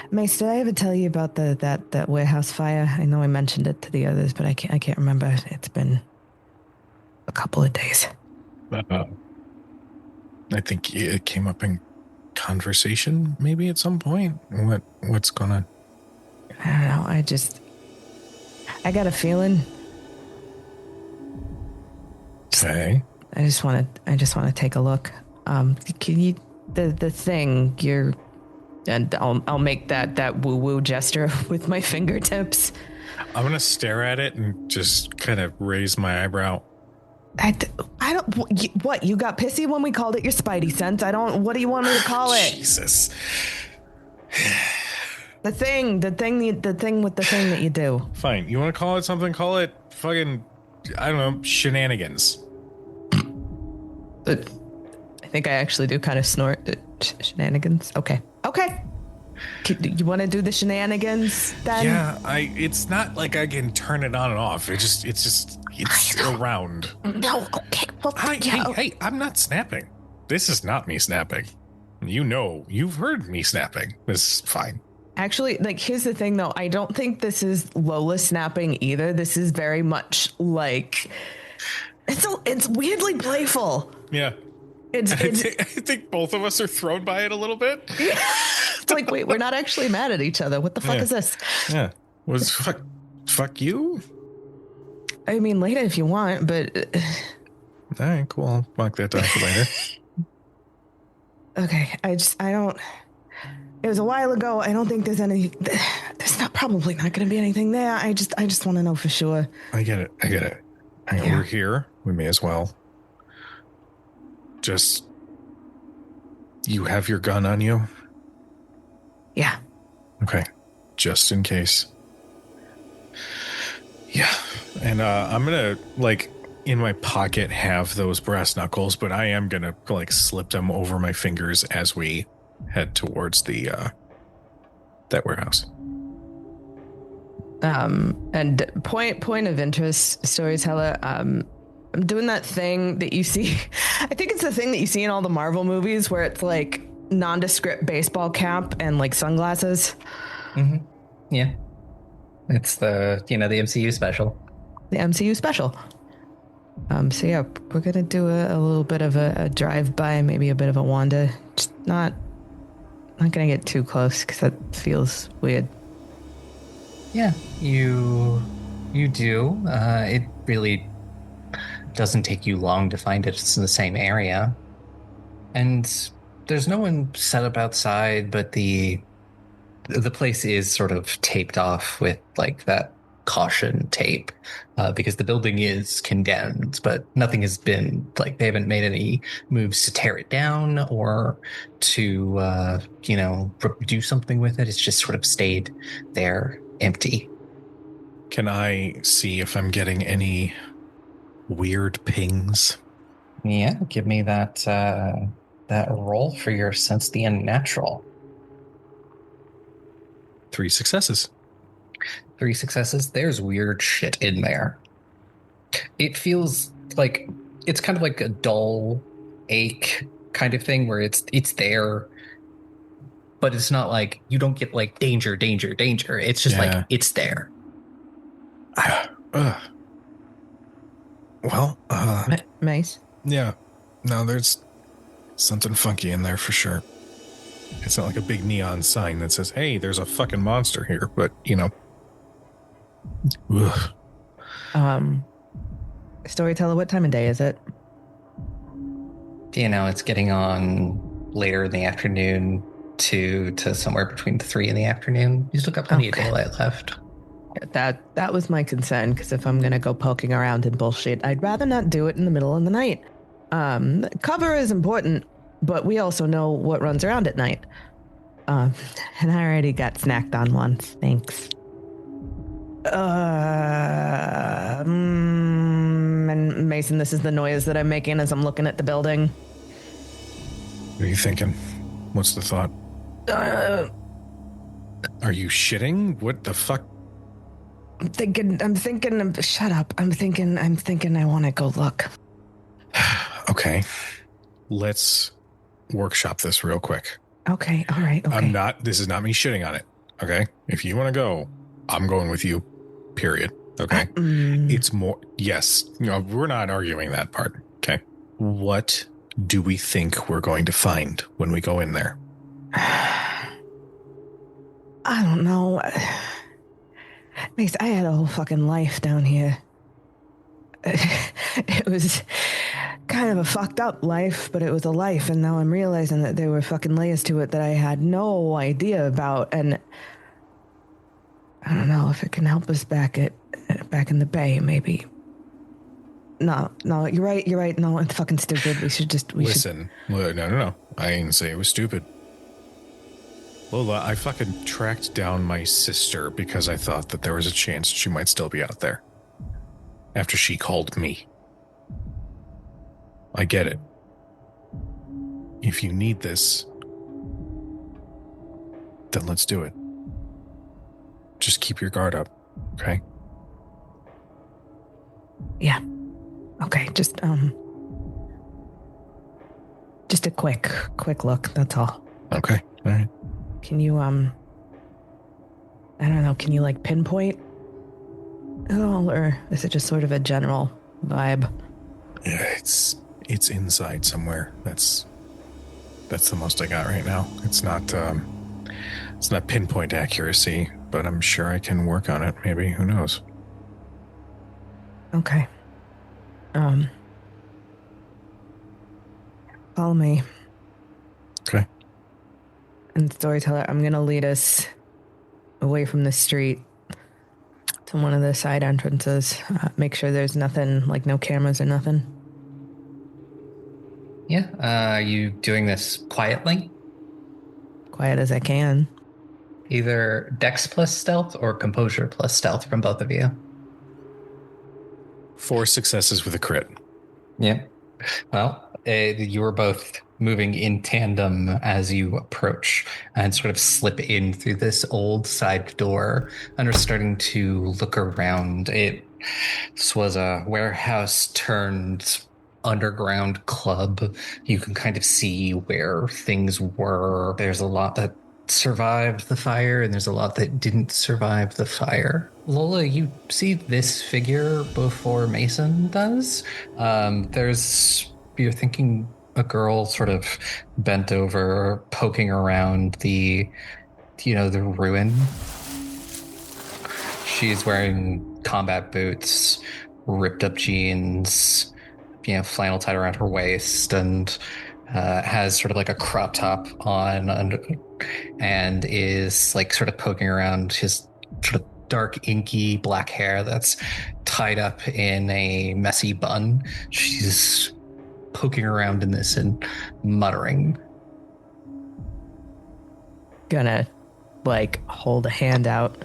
Mace, did I ever tell you about that warehouse fire? I know I mentioned it to the others, but I can't remember. It's been a couple of days. I think it came up in conversation, maybe at some point. What's going on? I don't know. I got a feeling. Okay. I just want to take a look. Can you the thing you're, and I'll make that woo woo gesture with my fingertips. I'm gonna stare at it and just kind of raise my eyebrow. I don't. What, you got pissy when we called it your spidey sense? I don't. What do you want me to call it? Jesus. The thing with the thing that you do. Fine. You want to call it something? Call it fucking, I don't know, shenanigans. I think I actually do kind of snort. Shenanigans. Okay. You want to do the shenanigans then? Yeah, it's not like I can turn it on and off. It's around. No, okay. Well, Hey, I'm not snapping. This is not me snapping. You know, you've heard me snapping. This is fine. Actually, like, here's the thing though. I don't think this is Lola snapping either. This is very much like, it's weirdly playful. Yeah. I think both of us are thrown by it a little bit. Yeah. It's like, wait, we're not actually mad at each other. What the fuck is this? Yeah. Was fuck you? I mean, later if you want, but... All right, cool. I'll mark that down for later. Okay, I don't... It was a while ago. I don't think there's any... There's probably not going to be anything there. I just want to know for sure. I get it. Hang on, we're here. We may as well. Just... You have your gun on you? Yeah. Okay. Just in case. Yeah. And I'm gonna like in my pocket have those brass knuckles, but I am gonna like slip them over my fingers as we head towards the that warehouse. And point of interest, storyteller. I'm doing that thing that you see. I think it's the thing that you see in all the Marvel movies where it's like nondescript baseball cap and like sunglasses. Mm-hmm. Yeah. It's the MCU special. The MCU special. So yeah, we're gonna do a little bit of a drive by, maybe a bit of a wander. Just not gonna get too close because that feels weird. Yeah, you do. It really doesn't take you long to find it. It's in the same area, and there's no one set up outside, but the place is sort of taped off with like that caution tape because the building is condemned, but nothing has been like they haven't made any moves to tear it down or to do something with it. It's just sort of stayed there empty. Can I see if I'm getting any weird pings? Yeah, give me that roll for your sense the unnatural. 3 successes. 3 successes. There's weird shit in there. It feels like it's kind of like a dull ache kind of thing where it's there, but it's not like you don't get like danger, danger, danger. It's just like it's there. Well, Nice. yeah. No, there's something funky in there for sure. It's not like a big neon sign that says, hey, there's a fucking monster here, but ugh. Storyteller, what time of day is it? It's getting on later in the afternoon to somewhere between 3 in the afternoon. You still got plenty of daylight left. That was my concern, because if I'm gonna go poking around in bullshit, I'd rather not do it in the middle of the night. Cover is important, but we also know what runs around at night. And I already got snacked on once. Thanks. And Mason, this is the noise that I'm making as I'm looking at the building. What are you thinking? What's the thought? Are you shitting? What the fuck? I'm thinking, shut up. I'm thinking I want to go look. Okay. Let's workshop this real quick. Okay, all right, okay. This is not me shitting on it, okay? If you want to go, I'm going with you, period, okay? It's more, yes, we're not arguing that part, okay? What do we think we're going to find when we go in there? I don't know. Mace, I had a whole fucking life down here. It was kind of a fucked up life, but it was a life, and now I'm realizing that there were fucking layers to it that I had no idea about, and I don't know if it can help us back in the bay, maybe. No, you're right. No, it's fucking stupid. Listen. No. I didn't say it was stupid. Lola, I fucking tracked down my sister because I thought that there was a chance she might still be out there. After she called me. I get it. If you need this, then let's do it. Just keep your guard up, okay? Yeah. Okay, just a quick look, that's all. Okay, all right. Can you, I don't know, can you like pinpoint at all, or is it just sort of a general vibe? Yeah, it's inside somewhere. That's the most I got right now. It's not pinpoint accuracy, but I'm sure I can work on it. Maybe, who knows? Okay. Follow me. Okay. And storyteller, I'm gonna lead us away from the street to one of the side entrances. Make sure there's nothing, like no cameras or nothing. Yeah. Are you doing this quietly? Quiet as I can. Either Dex plus stealth or Composure plus stealth from both of you. 4 successes with a crit. Yeah. Well, you are both moving in tandem as you approach and sort of slip in through this old side door and are starting to look around. This was a warehouse turned underground club. You can kind of see where things were. There's a lot that survived the fire and there's a lot that didn't survive the fire. Lola, you see this figure before Mason does. You're thinking a girl sort of bent over, poking around the ruin. She's wearing combat boots, ripped up jeans, flannel tied around her waist, and has sort of like a crop top on under, and is like sort of poking around his sort of dark, inky black hair that's tied up in a messy bun. She's poking around in this and muttering. Gonna like hold a hand out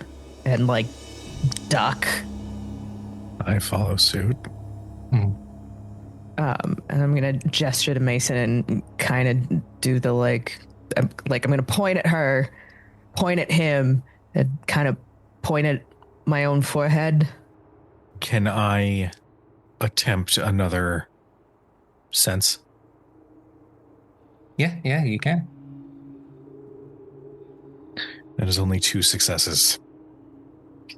and like duck. I follow suit. And I'm gonna gesture to Mason and kind of do the I'm gonna point at her, point at him, and kind of point at my own forehead. Can I attempt another sense? Yeah, you can. That is only 2 successes.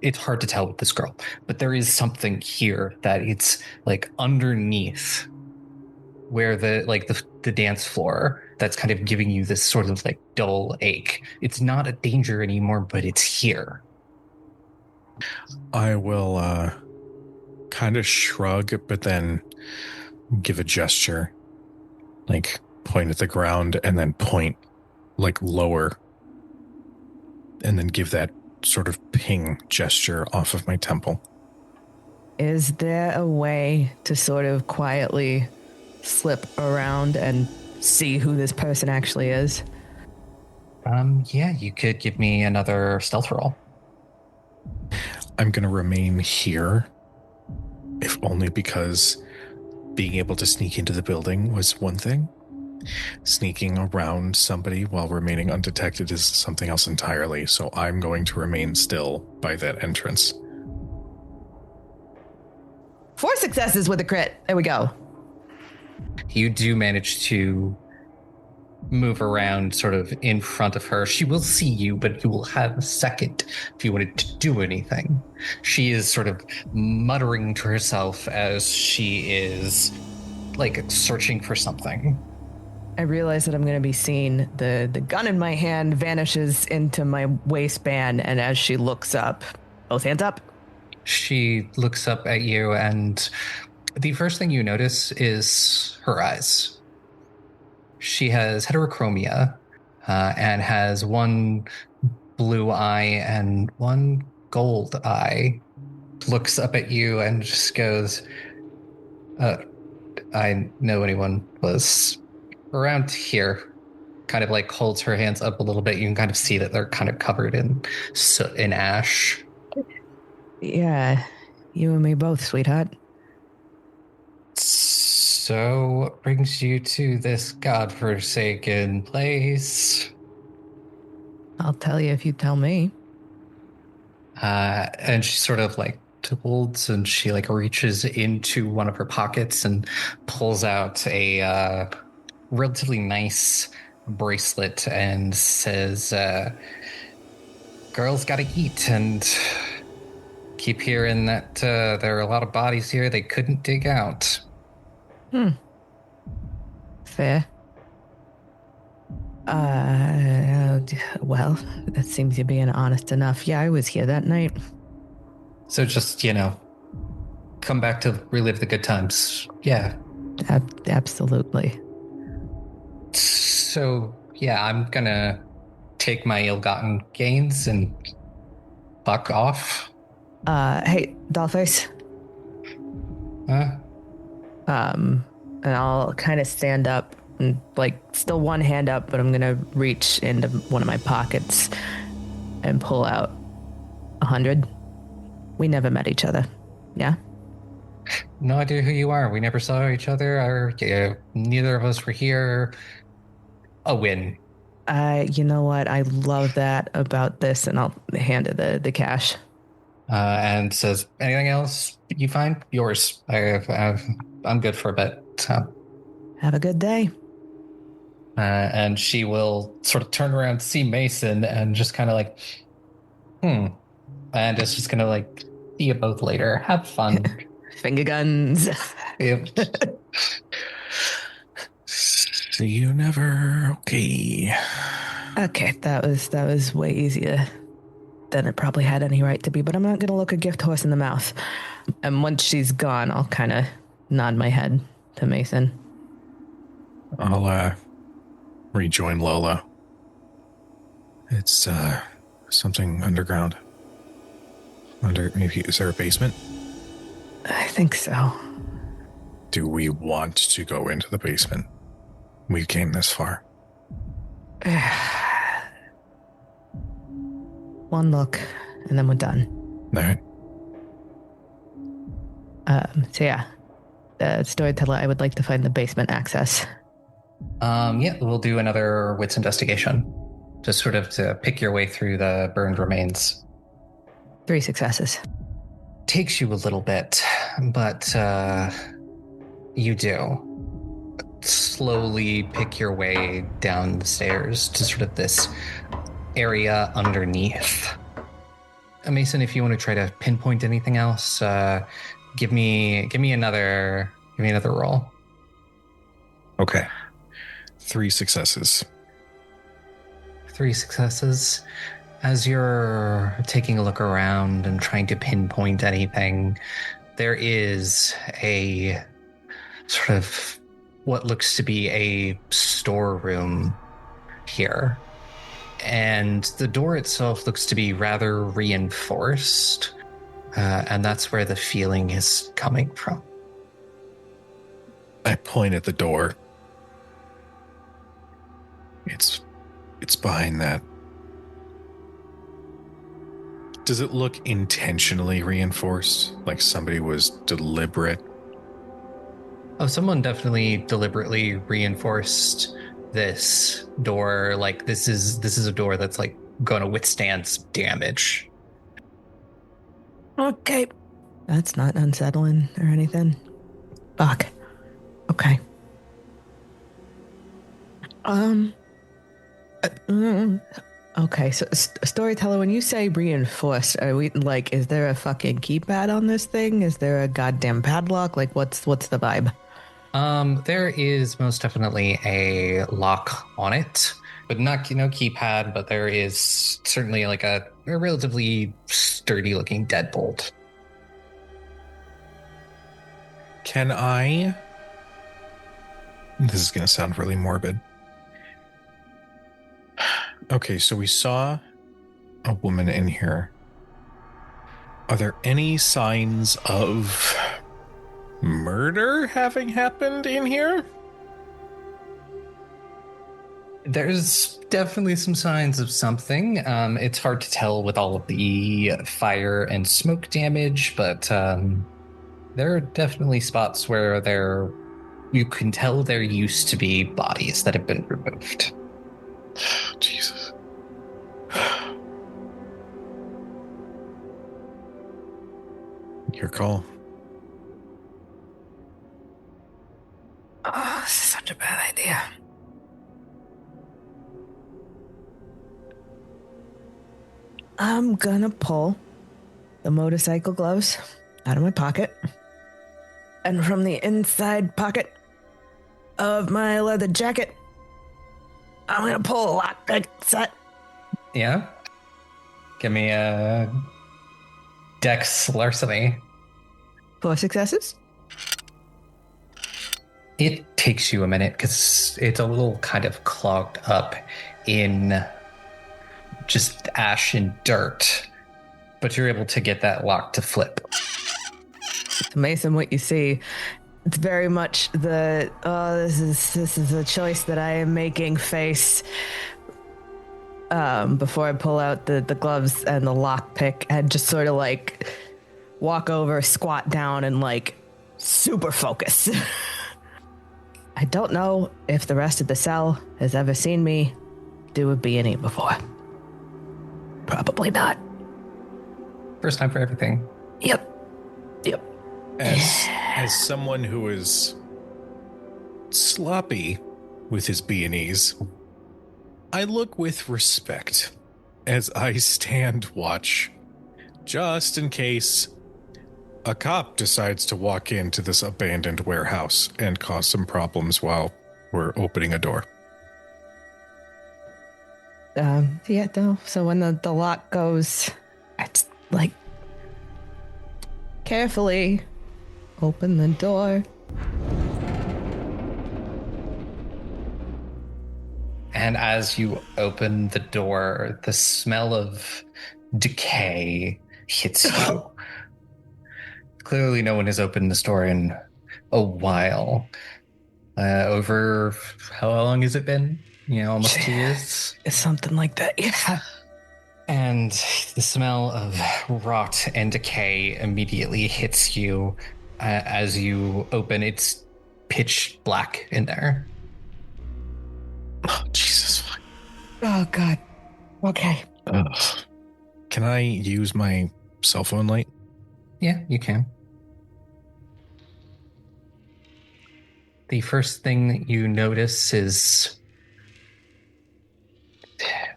It's hard to tell with this girl, but there is something here that it's like underneath where the dance floor that's kind of giving you this sort of like dull ache. It's not a danger anymore, but it's here. I will kind of shrug, but then give a gesture, like point at the ground and then point like lower, and then give that sort of ping gesture off of my temple. Is there a way to sort of quietly slip around and see who this person actually is? Yeah, you could give me another stealth roll. I'm going to remain here, if only because being able to sneak into the building was one thing. Sneaking around somebody while remaining undetected is something else entirely, so I'm going to remain still by that entrance. 4 successes with a crit. There we go. You do manage to move around sort of in front of her. She will see you, but you will have a second if you wanted to do anything. She is sort of muttering to herself as she is like searching for something. I realize that I'm going to be seen. The gun in my hand vanishes into my waistband, and as she looks up, both hands up. She looks up at you, and the first thing you notice is her eyes. She has heterochromia and has one blue eye and one gold eye. Looks up at you and just goes, I know anyone was around here. Kind of like holds her hands up a little bit. You can kind of see that they're kind of covered in soot and ash. Yeah, you and me both, sweetheart. So what brings you to this godforsaken place? I'll tell you if you tell me. And she sort of like tilts and she like reaches into one of her pockets and pulls out a relatively nice bracelet and says, girls gotta eat, and keep hearing that there are a lot of bodies here they couldn't dig out. Fair. Well, that seems to be an honest enough. Yeah, I was here that night. So just, come back to relive the good times. Yeah. Absolutely. So, yeah, I'm gonna take my ill-gotten gains and fuck off. Hey, Dollface. And I'll kind of stand up and like still one hand up, but I'm gonna reach into one of my pockets and pull out 100. We never met each other. Yeah. No idea who you are. We never saw each other. Neither of us were here. A win. You know what? I love that about this, and I'll hand it the cash. And says, anything else you find? Yours. I'm good for a bit. So. Have a good day. And she will sort of turn around, see Mason, and just kind of like, and it's just gonna like, see you both later. Have fun. Finger guns. Yep. See you never. Okay. Okay, that was way easier than it probably had any right to be, but I'm not gonna look a gift horse in the mouth. And once she's gone, I'll kind of nod my head to Mason. I'll rejoin Lola. It's something underground. Maybe is there a basement? I think so. Do we want to go into the basement? We've came this far. One look, and then we're done. All right. So yeah, storyteller, I would like to find the basement access. Yeah, we'll do another wits investigation. Just sort of to pick your way through the burned remains. 3 successes. Takes you a little bit, but you do. Slowly pick your way down the stairs to sort of this area underneath. Mason, if you want to try to pinpoint anything else, give me another roll. Okay. 3 successes. 3 successes. As you're taking a look around and trying to pinpoint anything, there is a sort of what looks to be a storeroom here. And the door itself looks to be rather reinforced. And that's where the feeling is coming from. I point at the door. It's behind that. Does it look intentionally reinforced? Like somebody was deliberate? Oh, someone definitely deliberately reinforced this door. Like this is a door that's like going to withstand some damage. Okay. That's not unsettling or anything. Fuck. Okay. Okay, so storyteller, when you say reinforced, are we like, is there a fucking keypad on this thing? Is there a goddamn padlock? Like, what's the vibe? There is most definitely a lock on it, but not no keypad. But there is certainly like a relatively sturdy-looking deadbolt. Can I? This is going to sound really morbid. Okay, so we saw a woman in here. Are there any signs of murder having happened in here? There's definitely some signs of something. It's hard to tell with all of the fire and smoke damage, but there are definitely spots where you can tell there used to be bodies that have been removed. Jesus. Your call. Oh, this is such a bad idea. I'm gonna pull the motorcycle gloves out of my pocket. And from the inside pocket of my leather jacket, I'm gonna pull a lockpick set. Yeah? Give me a Dex larceny. 4 successes. It takes you a minute because it's a little kind of clogged up in just ash and dirt, but you're able to get that lock to flip. So Mason, what you see, it's very much the this is a choice that I am making face. Before I pull out the gloves and the lockpick, and just sort of like walk over, squat down, and like super focus. I don't know if the rest of the cell has ever seen me do a B&E before. Probably not. First time for everything. Yep. As someone who is sloppy with his B&Es, I look with respect as I stand watch, just in case a cop decides to walk into this abandoned warehouse and cause some problems while we're opening a door. Yeah, no. So when the lock goes, it's like, carefully open the door. And as you open the door, the smell of decay hits you. Clearly, no one has opened this door in a while. Over how long has it been? Almost 2 years. It's something like that. Yeah. And the smell of rot and decay immediately hits you as you open. It's pitch black in there. Oh, Jesus. Oh, God. Okay. Can I use my cell phone light? Yeah, you can. The first thing that you notice is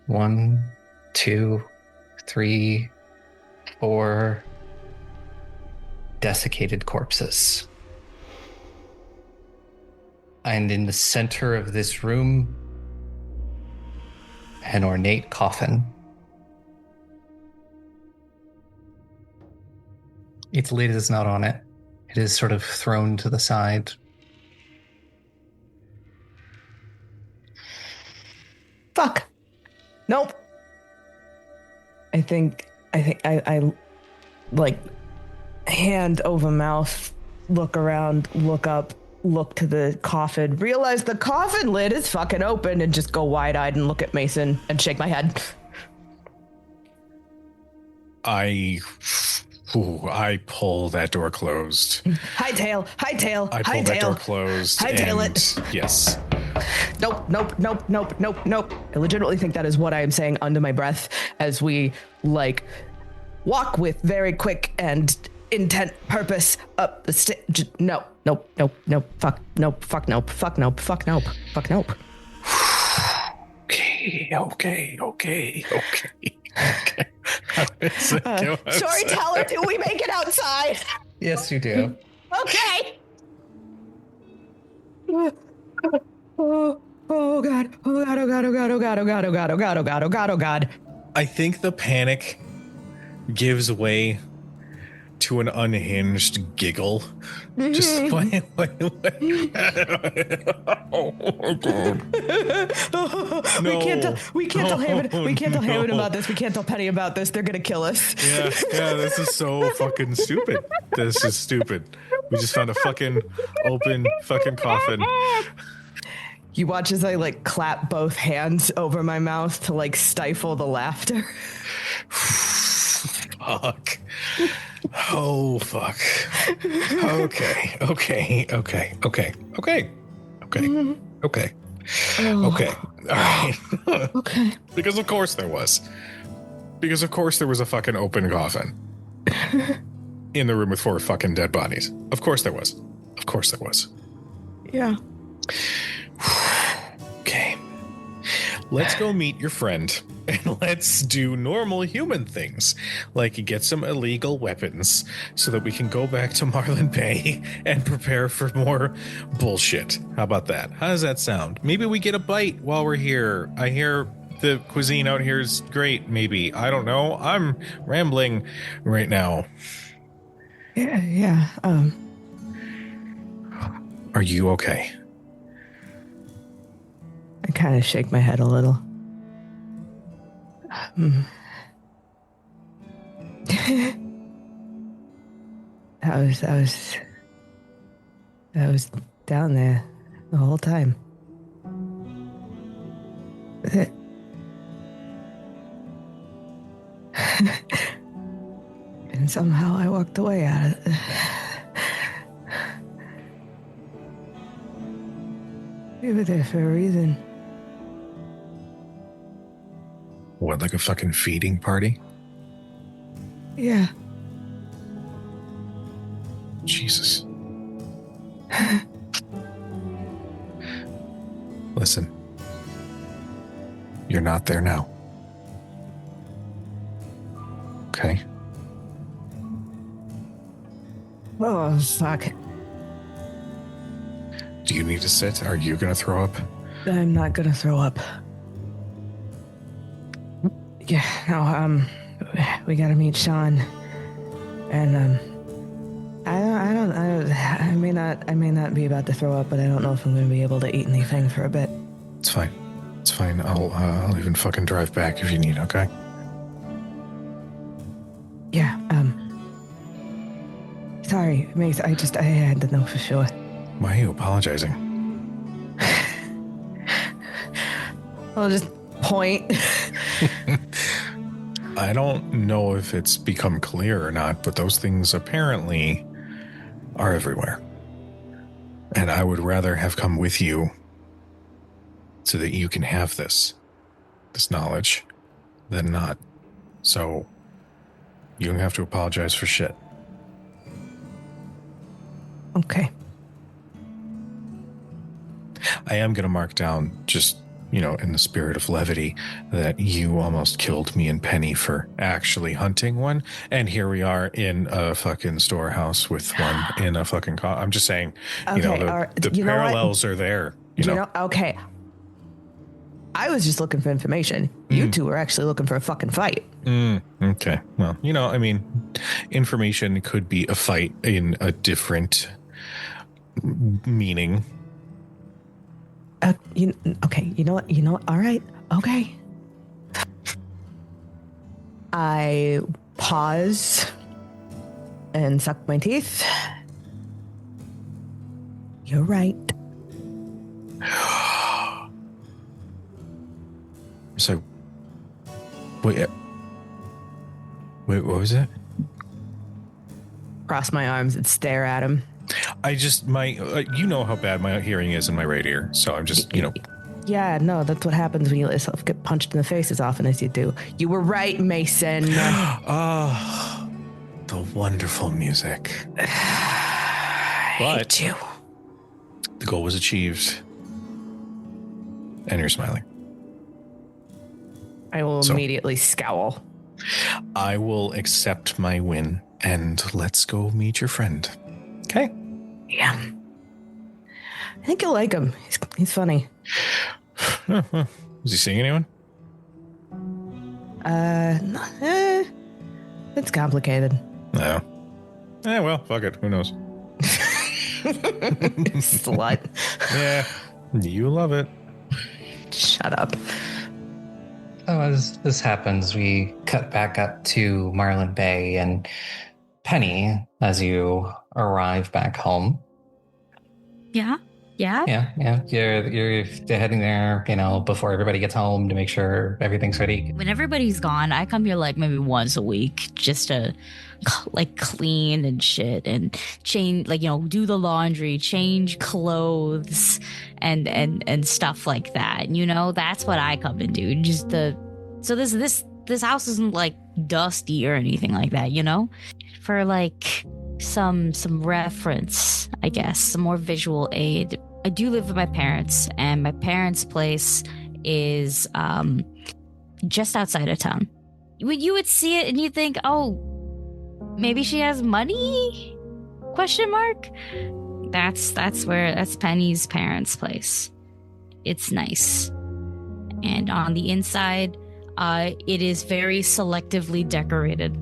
1, 2, 3, 4 desiccated corpses. And in the center of this room, an ornate coffin. Its lid is not on it. It is sort of thrown to the side. Fuck. Nope. I think I like hand over mouth, look around, look up, look to the coffin, realize the coffin lid is fucking open, and just go wide-eyed and look at Mason and shake my head. I pull that door closed. Hightail. I pull that door closed. Hightail and it. Yes. Nope. I legitimately think that is what I am saying under my breath as we walk with very quick and intent purpose up the stairs. No. Fuck nope. Okay. How is it going? Storyteller, do we make it outside? Yes, you do. Okay. Oh God. I think the panic gives way to an unhinged giggle. Just wait. Oh my God. No. We can't tell Hammond about this. We can't tell Penny about this. They're gonna kill us. Yeah, this is so fucking stupid. This is stupid. We just found a fucking open fucking coffin. You watch as I clap both hands over my mouth to stifle the laughter. Fuck. Oh, fuck. Okay. All right. Okay. Because of course there was. Because of course there was a fucking open coffin. In the room with 4 fucking dead bodies. Of course there was. Yeah. Okay. Let's go meet your friend and let's do normal human things, like get some illegal weapons so that we can go back to Marlin Bay and prepare for more bullshit. How about that? How does that sound? Maybe we get a bite while we're here. I hear the cuisine out here is great, maybe. I don't know. I'm rambling right now. Yeah. Are you okay? I kind of shake my head a little. I was down there the whole time. And somehow I walked away out of it. We were there for a reason. What, like a fucking feeding party? Yeah. Jesus. Listen. You're not there now. Okay? Oh, fuck. Do you need to sit? Are you going to throw up? I'm not gonna throw up. Yeah, no, we gotta meet Sean. And, I may not be about to throw up, but I don't know if I'm gonna be able to eat anything for a bit. It's fine. It's fine. I'll even fucking drive back if you need, okay? Yeah, sorry, Mace, I had to know for sure. Why are you apologizing? I'll just point. I don't know if it's become clear or not, but those things apparently are everywhere. And I would rather have come with you so that you can have this knowledge than not. So you don't have to apologize for shit. Okay. I am going to mark down, just, in the spirit of levity, that you almost killed me and Penny for actually hunting one. And here we are in a fucking storehouse with one in a fucking I'm just saying, Okay, the parallels are there. Okay. I was just looking for information. You two were actually looking for a fucking fight. Okay. Well, information could be a fight in a different meaning. Okay, you know what? All right, okay. I pause and suck my teeth. You're right. So, wait, what was it? Cross my arms and stare at him. I just, you know how bad my hearing is in my right ear, so I'm just, Yeah, no, that's what happens when you let yourself get punched in the face as often as you do. You were right, Mason. Oh, the wonderful music. I hate you. The goal was achieved. And you're smiling. I will immediately scowl. I will accept my win, and let's go meet your friend. Okay? Yeah. I think you'll like him. He's funny. Is he seeing anyone? It's complicated. No. Well, fuck it. Who knows? Slut. Yeah. You love it. Shut up. So as this happens, we cut back up to Marlin Bay and Penny as you arrive back home. Yeah. Yeah. You're heading there, before everybody gets home to make sure everything's ready. When everybody's gone, I come here like maybe once a week just to clean and shit and change, do the laundry, change clothes and stuff like that. That's what I come and do. So this house isn't dusty or anything like that, For some reference, I guess, some more visual aid. I do live with my parents, and my parents' place is just outside of town. You would see it and you think, oh, maybe she has money? Question mark. That's Penny's parents' place. It's nice, and on the inside, it is very selectively decorated.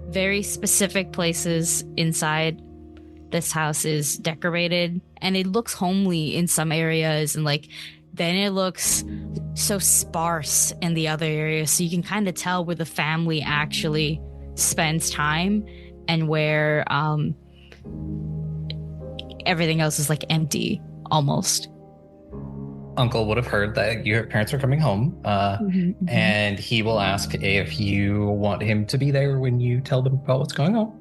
Very specific places inside this house is decorated, and it looks homely in some areas, and then it looks so sparse in the other areas. So you can kind of tell where the family actually spends time and where everything else is empty almost. Uncle would have heard that your parents are coming home, and he will ask if you want him to be there when you tell them about what's going on.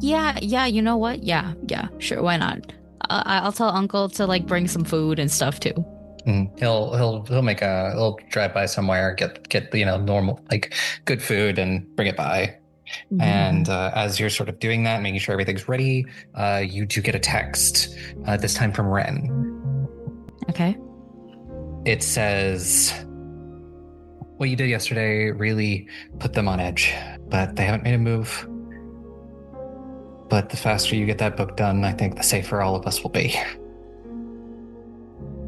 Yeah, you know what? Yeah, sure, why not? I'll tell Uncle to like bring some food and stuff too. He'll drive by somewhere, get normal like good food and bring it by. And as you're sort of doing that, making sure everything's ready, you do get a text, this time from Ren. Okay. It says, what you did yesterday really put them on edge, but they haven't made a move. But the faster you get that book done, I think the safer all of us will be.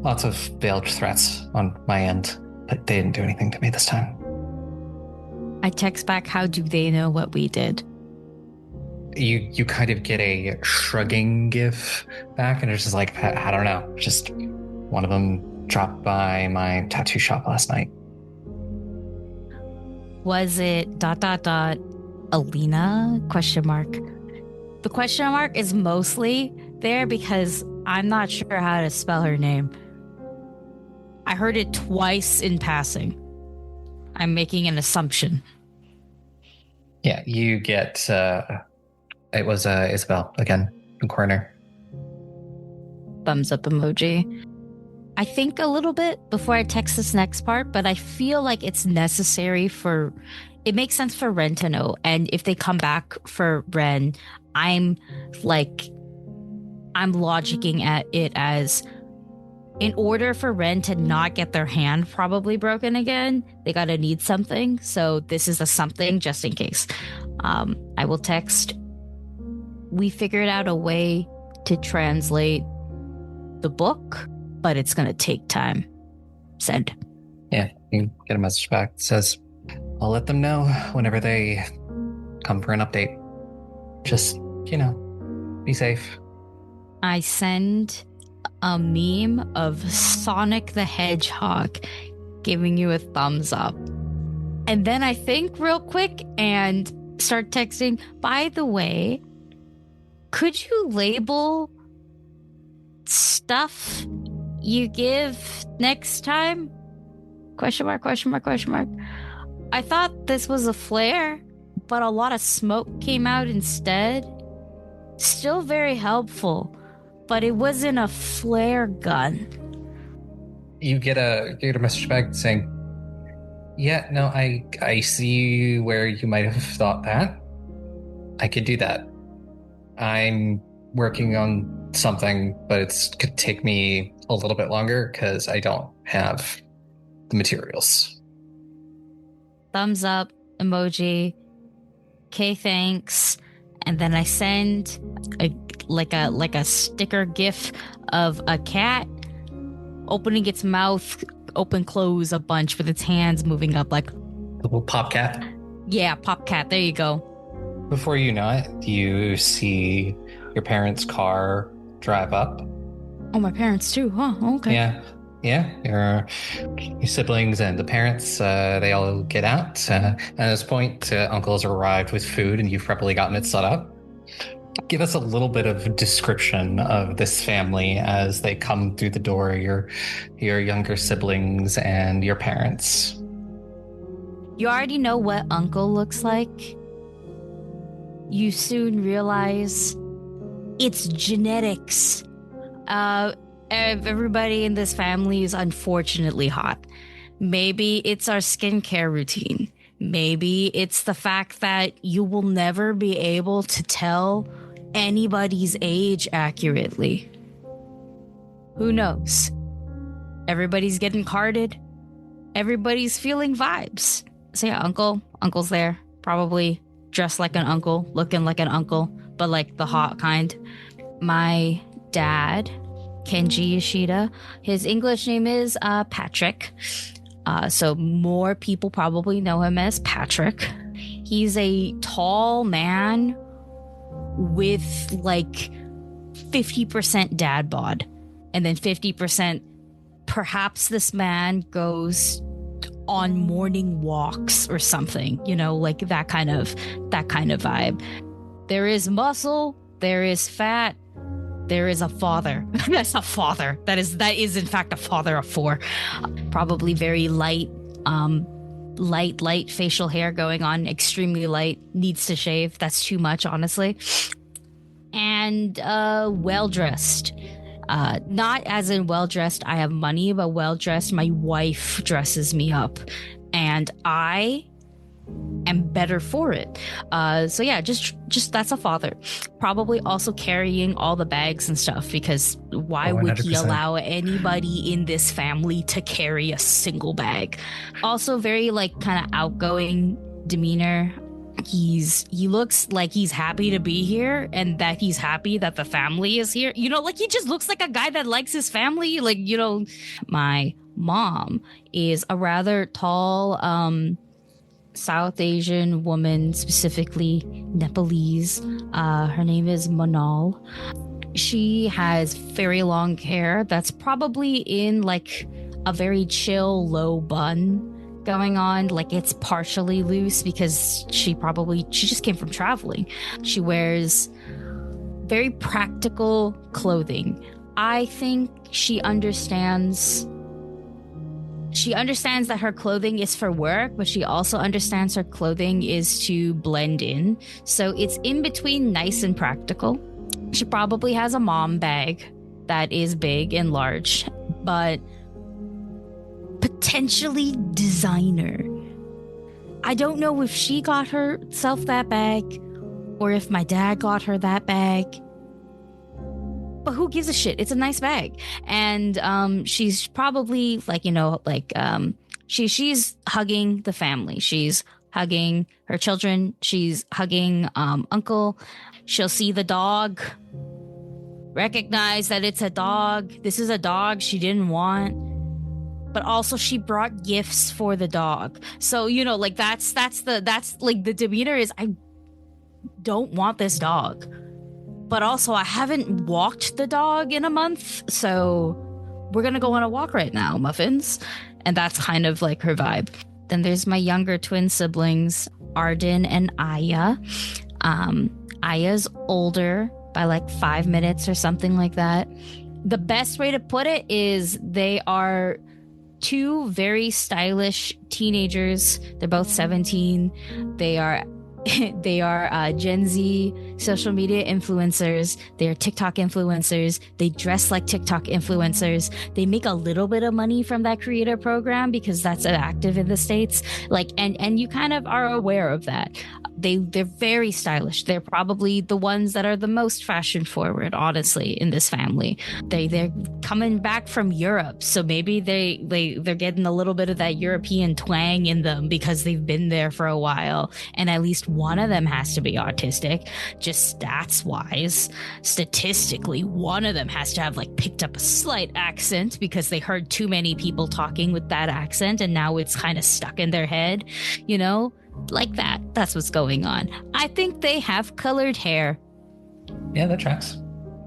Lots of veiled threats on my end, but they didn't do anything to me this time. I text back, how do they know what we did? You kind of get a shrugging gif back, and it's just like, I don't know. Just one of them dropped by my tattoo shop last night. Was it ... Alina? Question mark. The question mark is mostly there because I'm not sure how to spell her name. I heard it twice in passing. I'm making an assumption. Yeah, you get, it was Isabel again, in corner. Thumbs up emoji. I think a little bit before I text this next part, but I feel like it's necessary it makes sense for Ren to know. And if they come back for Ren, I'm logicking at it as, in order for Ren to not get their hand probably broken again, they gotta need something. So this is a something just in case. I will text. We figured out a way to translate the book, but it's gonna take time. Send. Yeah, you get a message back that says, I'll let them know whenever they come for an update. Just, be safe. I send a meme of Sonic the Hedgehog giving you a thumbs up. And then I think real quick and start texting, by the way, could you label stuff you give next time? Question mark, question mark, question mark. I thought this was a flare, but a lot of smoke came out instead. Still very helpful, but it wasn't a flare gun. You get a message back saying, yeah, no, I see where you might have thought that. I could do that. I'm working on something, but it's could take me a little bit longer because I don't have the materials. Thumbs up emoji. Okay, thanks. And then I send a sticker gif of a cat opening its mouth, open close a bunch with its hands moving up like The little pop cat. Yeah, pop cat. There you go. Before you know it, you see your parents' car drive up. Oh, my parents too. Huh? Okay. Yeah. Your siblings and the parents, they all get out. At this point, Uncle has arrived with food, and you've probably gotten it set up. Give us a little bit of description of this family as they come through the door. Your younger siblings and your parents. You already know what Uncle looks like. You soon realize it's genetics. Everybody in this family is unfortunately hot. Maybe it's our skincare routine. Maybe it's the fact that you will never be able to tell anybody's age accurately. Who knows? Everybody's getting carded. Everybody's feeling vibes. So yeah, Uncle's there. Probably dressed like an uncle, looking like an uncle, but like the hot kind. My dad, Kenji Yoshida, his English name is Patrick. So more people probably know him as Patrick. He's a tall man with like 50% dad bod, and then 50% perhaps this man goes on morning walks or something, like that kind of vibe. There is muscle, there is fat, there is a father. That's a father. That is in fact a father of four. Probably very light facial hair going on, extremely light, needs to shave. That's too much, honestly. and well dressed. Not as in well dressed, I have money, but well dressed. My wife dresses me up, and I am better for it. So yeah, just that's a father. Probably also carrying all the bags and stuff, because why would he 100%. allow anybody in this family to carry a single bag? Also very like kind of outgoing demeanor. He looks like he's happy to be here, and that he's happy that the family is here. Like he just looks like a guy that likes his family. Like, my mom is a rather tall South Asian woman, specifically Nepalese. Her name is Manal. She has very long hair that's probably in like a very chill low bun going on. Like it's partially loose because she just came from traveling. She wears very practical clothing. I think she understands that her clothing is for work, but she also understands her clothing is to blend in. So it's in between nice and practical. She probably has a mom bag that is big and large, but potentially designer. I don't know if she got herself that bag or if my dad got her that bag. But who gives a shit? It's a nice bag. And she's probably she's hugging the family. She's hugging her children. She's hugging uncle. She'll see the dog, recognize that it's a dog. This is a dog she didn't want. But also she brought gifts for the dog. So, that's the demeanor is, I don't want this dog. But also I haven't walked the dog in a month. So we're going to go on a walk right now, muffins. And that's kind of like her vibe. Then there's my younger twin siblings, Arden and Aya. Aya's older by like 5 minutes or something like that. The best way to put it is they are two very stylish teenagers. They're both 17. They are Gen Z social media influencers. They're TikTok influencers. They dress like TikTok influencers. They make a little bit of money from that creator program because that's active in the States. And you kind of are aware of that. They're very stylish. They're probably the ones that are the most fashion forward, honestly, in this family. They're coming back from Europe, so maybe they're getting a little bit of that European twang in them because they've been there for a while. And at least one of them has to be autistic, just stats wise. Statistically, one of them has to have picked up a slight accent because they heard too many people talking with that accent, and now it's kind of stuck in their head, like that. That's what's going on. I think they have colored hair. Yeah, that tracks.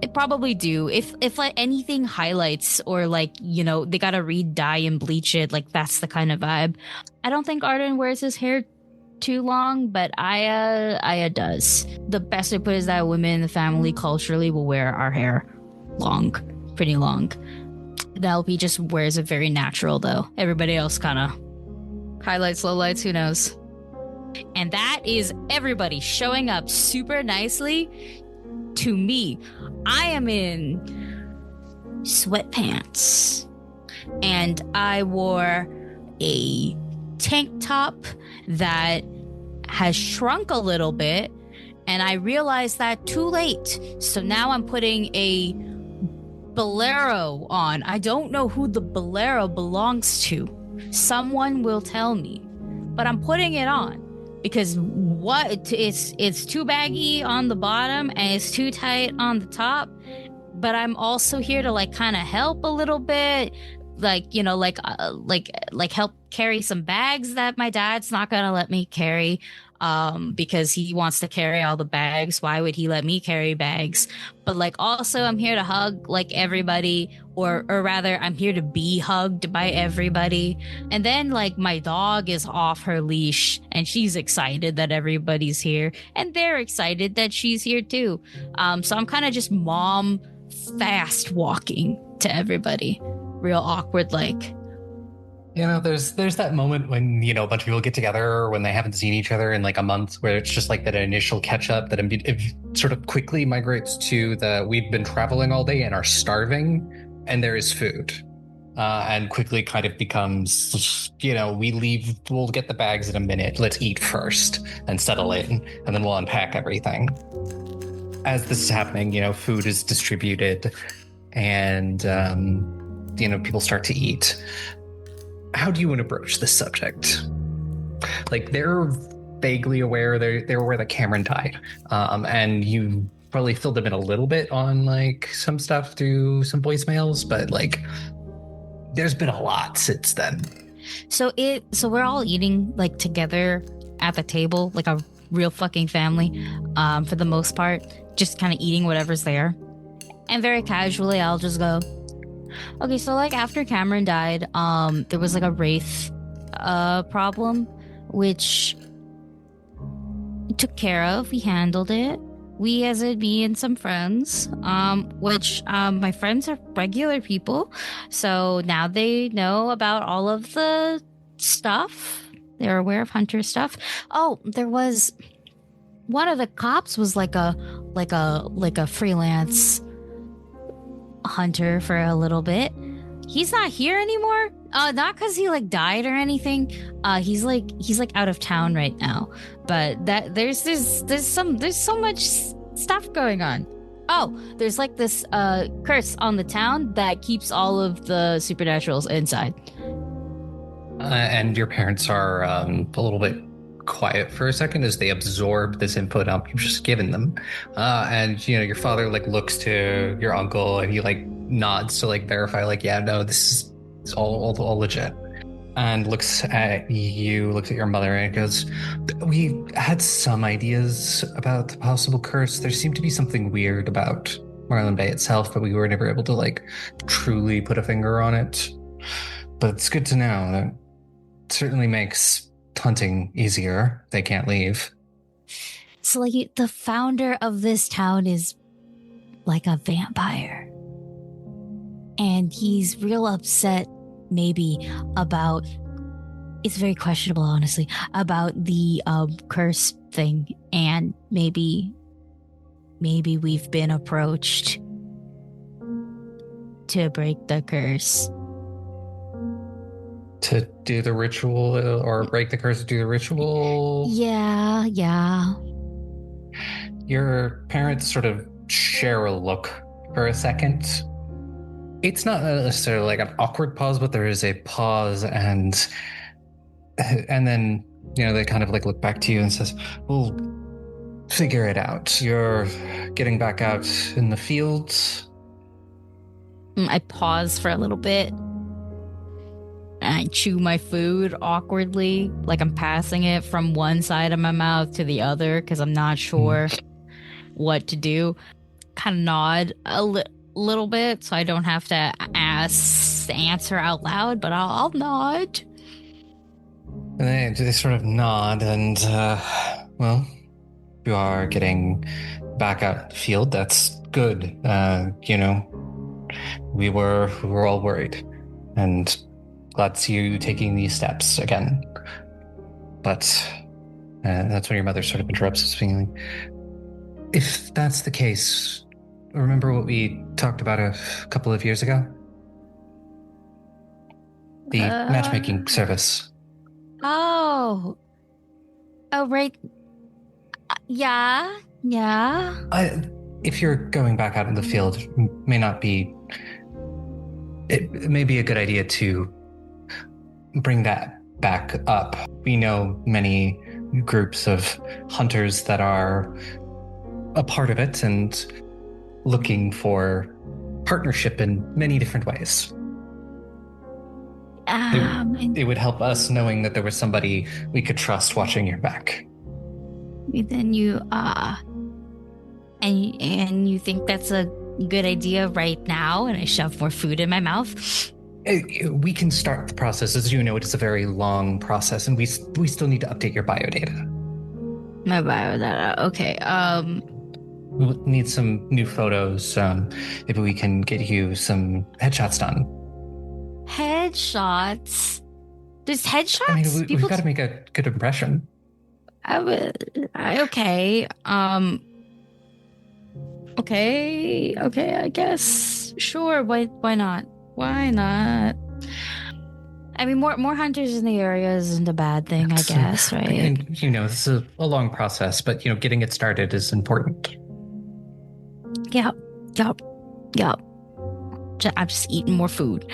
It probably do. If anything highlights or they gotta re-dye and bleach it, that's the kind of vibe. I don't think Arden wears his hair too long, but Aya does. The best way to put it is that women in the family culturally will wear our hair long, pretty long. The LP just wears it very natural though. Everybody else kind of highlights, lowlights, who knows. And that is everybody showing up super nicely to me. I am in sweatpants and I wore a tank top that has shrunk a little bit, and I realized that too late. So now I'm putting a bolero on. I don't know who the bolero belongs to. Someone will tell me, but I'm putting it on. Because it's too baggy on the bottom and it's too tight on the top, but I'm also here to kind of help a little bit, help carry some bags that my dad's not gonna let me carry, because he wants to carry all the bags. Why would he let me carry bags? But also I'm here to hug everybody, or rather I'm here to be hugged by everybody. And then my dog is off her leash and she's excited that everybody's here, and they're excited that she's here too. So I'm kind of just mom fast walking to everybody, real awkward There's that moment when, a bunch of people get together when they haven't seen each other in like a month, where it's just like that initial catch up that it sort of quickly migrates to the we've been traveling all day and are starving, and there is food. And quickly kind of becomes, we leave, we'll get the bags in a minute. Let's eat first and settle in, and then we'll unpack everything. As this is happening, food is distributed and, people start to eat. How do you want to broach this subject? Like, they're vaguely aware they're aware that Cameron died, and you probably filled them in a little bit on like some stuff through some voicemails, but like there's been a lot since then. So we're all eating like together at the table, like a real fucking family, for the most part, just kind of eating whatever's there. And very casually, I'll just go, okay, so like after Cameron died, there was like a wraith problem, which we took care of. We handled it. We, as in me and some friends, which my friends are regular people, so now they know about all of the stuff. They're aware of Hunter's stuff. Oh, there was one of the cops was like a freelance hunter for a little bit. He's not here anymore. Not because he like died or anything. He's like out of town right now. But that there's so much stuff going on. Oh, there's like this curse on the town that keeps all of the supernaturals inside. And your parents are a little bit quiet for a second as they absorb this input you've just given them. And your father like looks to your uncle and he like nods to like verify, like, yeah, no, this is all legit. And looks at your mother and goes, we had some ideas about the possible curse. There seemed to be something weird about Marlin Bay itself, but we were never able to like truly put a finger on it. But it's good to know. That certainly makes hunting easier. They can't leave. So like the founder of this town is like a vampire. And he's real upset maybe about, it's very questionable honestly, about the curse thing, and maybe we've been approached to break the curse. To do the ritual or break the curse to do the ritual? Yeah. Your parents sort of share a look for a second. It's not necessarily like an awkward pause, but there is a pause, and then they kind of like look back to you and says, we'll figure it out. You're getting back out in the fields. I pause for a little bit. And I chew my food awkwardly, like I'm passing it from one side of my mouth to the other because I'm not sure what to do. Kind of nod a little bit so I don't have to answer out loud, but I'll nod. And they sort of nod, and well, you are getting back out in the field. That's good. We were all worried, and glad to see you taking these steps again. But that's when your mother sort of interrupts us, being like, if that's the case, remember what we talked about a couple of years ago? The matchmaking service. Oh, right. Yeah. If you're going back out in the field, it may be a good idea to bring that back up. We know many groups of hunters that are a part of it and looking for partnership in many different ways. It would help us knowing that there was somebody we could trust watching your back. Then you and you think that's a good idea right now? And I shove more food in my mouth. We can start the process. As you know, it is a very long process, and we still need to update your biodata. My biodata, okay. We'll need some new photos. Maybe we can get you some headshots done. Headshots? There's I mean, headshots. we've got to make a good impression. Okay. Okay. I guess. Sure. Why not? Why not? I mean, more hunters in the area isn't a bad thing, I guess, right? And, this is a long process, but, getting it started is important. Yep. I'm just eating more food.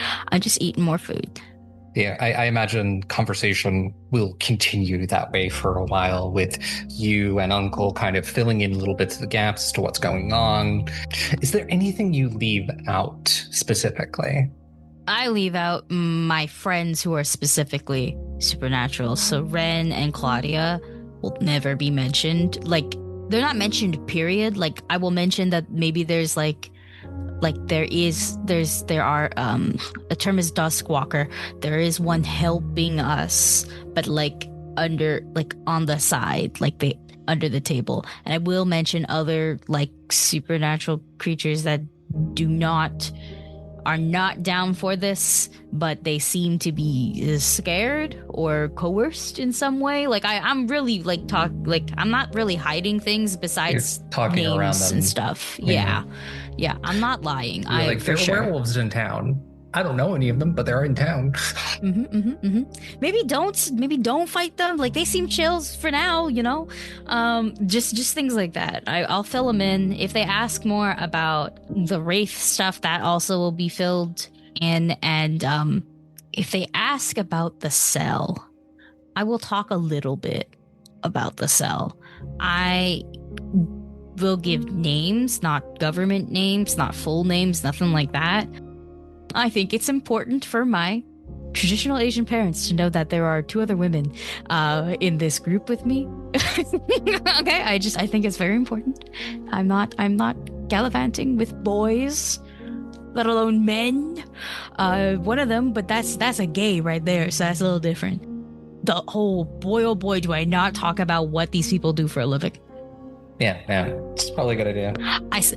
Yeah, I imagine conversation will continue that way for a while, with you and Uncle kind of filling in little bits of the gaps as to what's going on. Is there anything you leave out specifically? I leave out my friends who are specifically supernatural. So Ren and Claudia will never be mentioned. Like, they're not mentioned, period. Like, I will mention that maybe there's there are a term is Duskwalker. There is one helping us, but on the side, under the table. And I will mention other supernatural creatures that are not down for this, but they seem to be scared or coerced in some way. I'm really I'm not really hiding things besides talking names around them and stuff. Yeah. Yeah, I'm not lying. There are werewolves in town. I don't know any of them, but they're in town. Maybe don't fight them. They seem chills for now, just things like that. I'll fill them in. If they ask more about the wraith stuff, that also will be filled in. And if they ask about the cell, I will talk a little bit about the cell. I will give names, not government names, not full names, nothing like that. I think it's important for my traditional Asian parents to know that there are 2 other women in this group with me. Okay, I think it's very important. I'm not gallivanting with boys, let alone men. One of them, but that's a gay right there, so that's a little different. The whole boy, oh boy, do I not talk about what these people do for a living. Yeah, it's probably a good idea. I say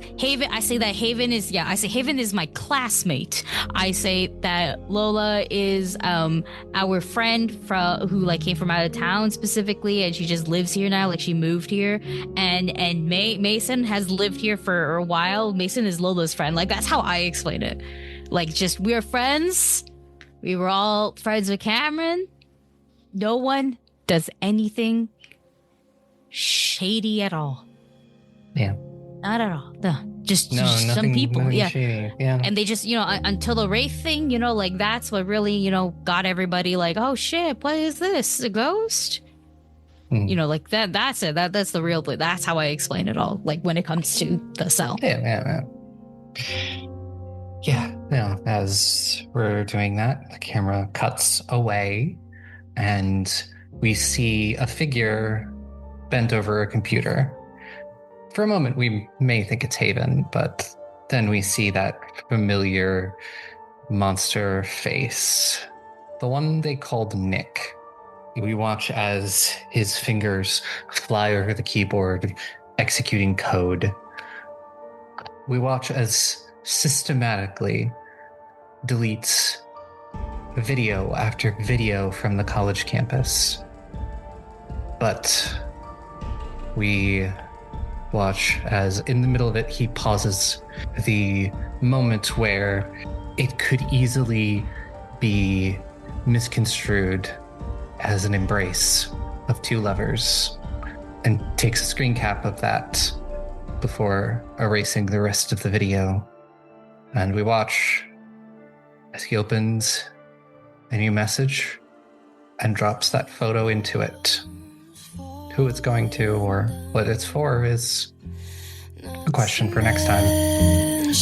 Haven is my classmate. I say that Lola is our friend who came from out of town specifically, and she just lives here now. She moved here, and Mason has lived here for a while. Mason is Lola's friend. That's how I explain it. We're friends. We were all friends with Cameron. No one does anything shady at all. Yeah. Not at all. No. Just nothing, some people. Yeah. Shady. Yeah. And they just, until the wraith thing, that's what really, got everybody oh shit, what is this? A ghost? That's it. That's the real play. That's how I explain it all. When it comes to the cell. Yeah. As we're doing that, the camera cuts away and we see a figure bent over a computer. For a moment, we may think it's Haven, but then we see that familiar monster face, the one they called Nick. We watch as his fingers fly over the keyboard, executing code. We watch as systematically deletes video after video from the college campus. But we watch as in the middle of it, he pauses, the moment where it could easily be misconstrued as an embrace of 2 lovers, and takes a screen cap of that before erasing the rest of the video. And we watch as he opens a new message and drops that photo into it. Who it's going to or what it's for is a question for next time.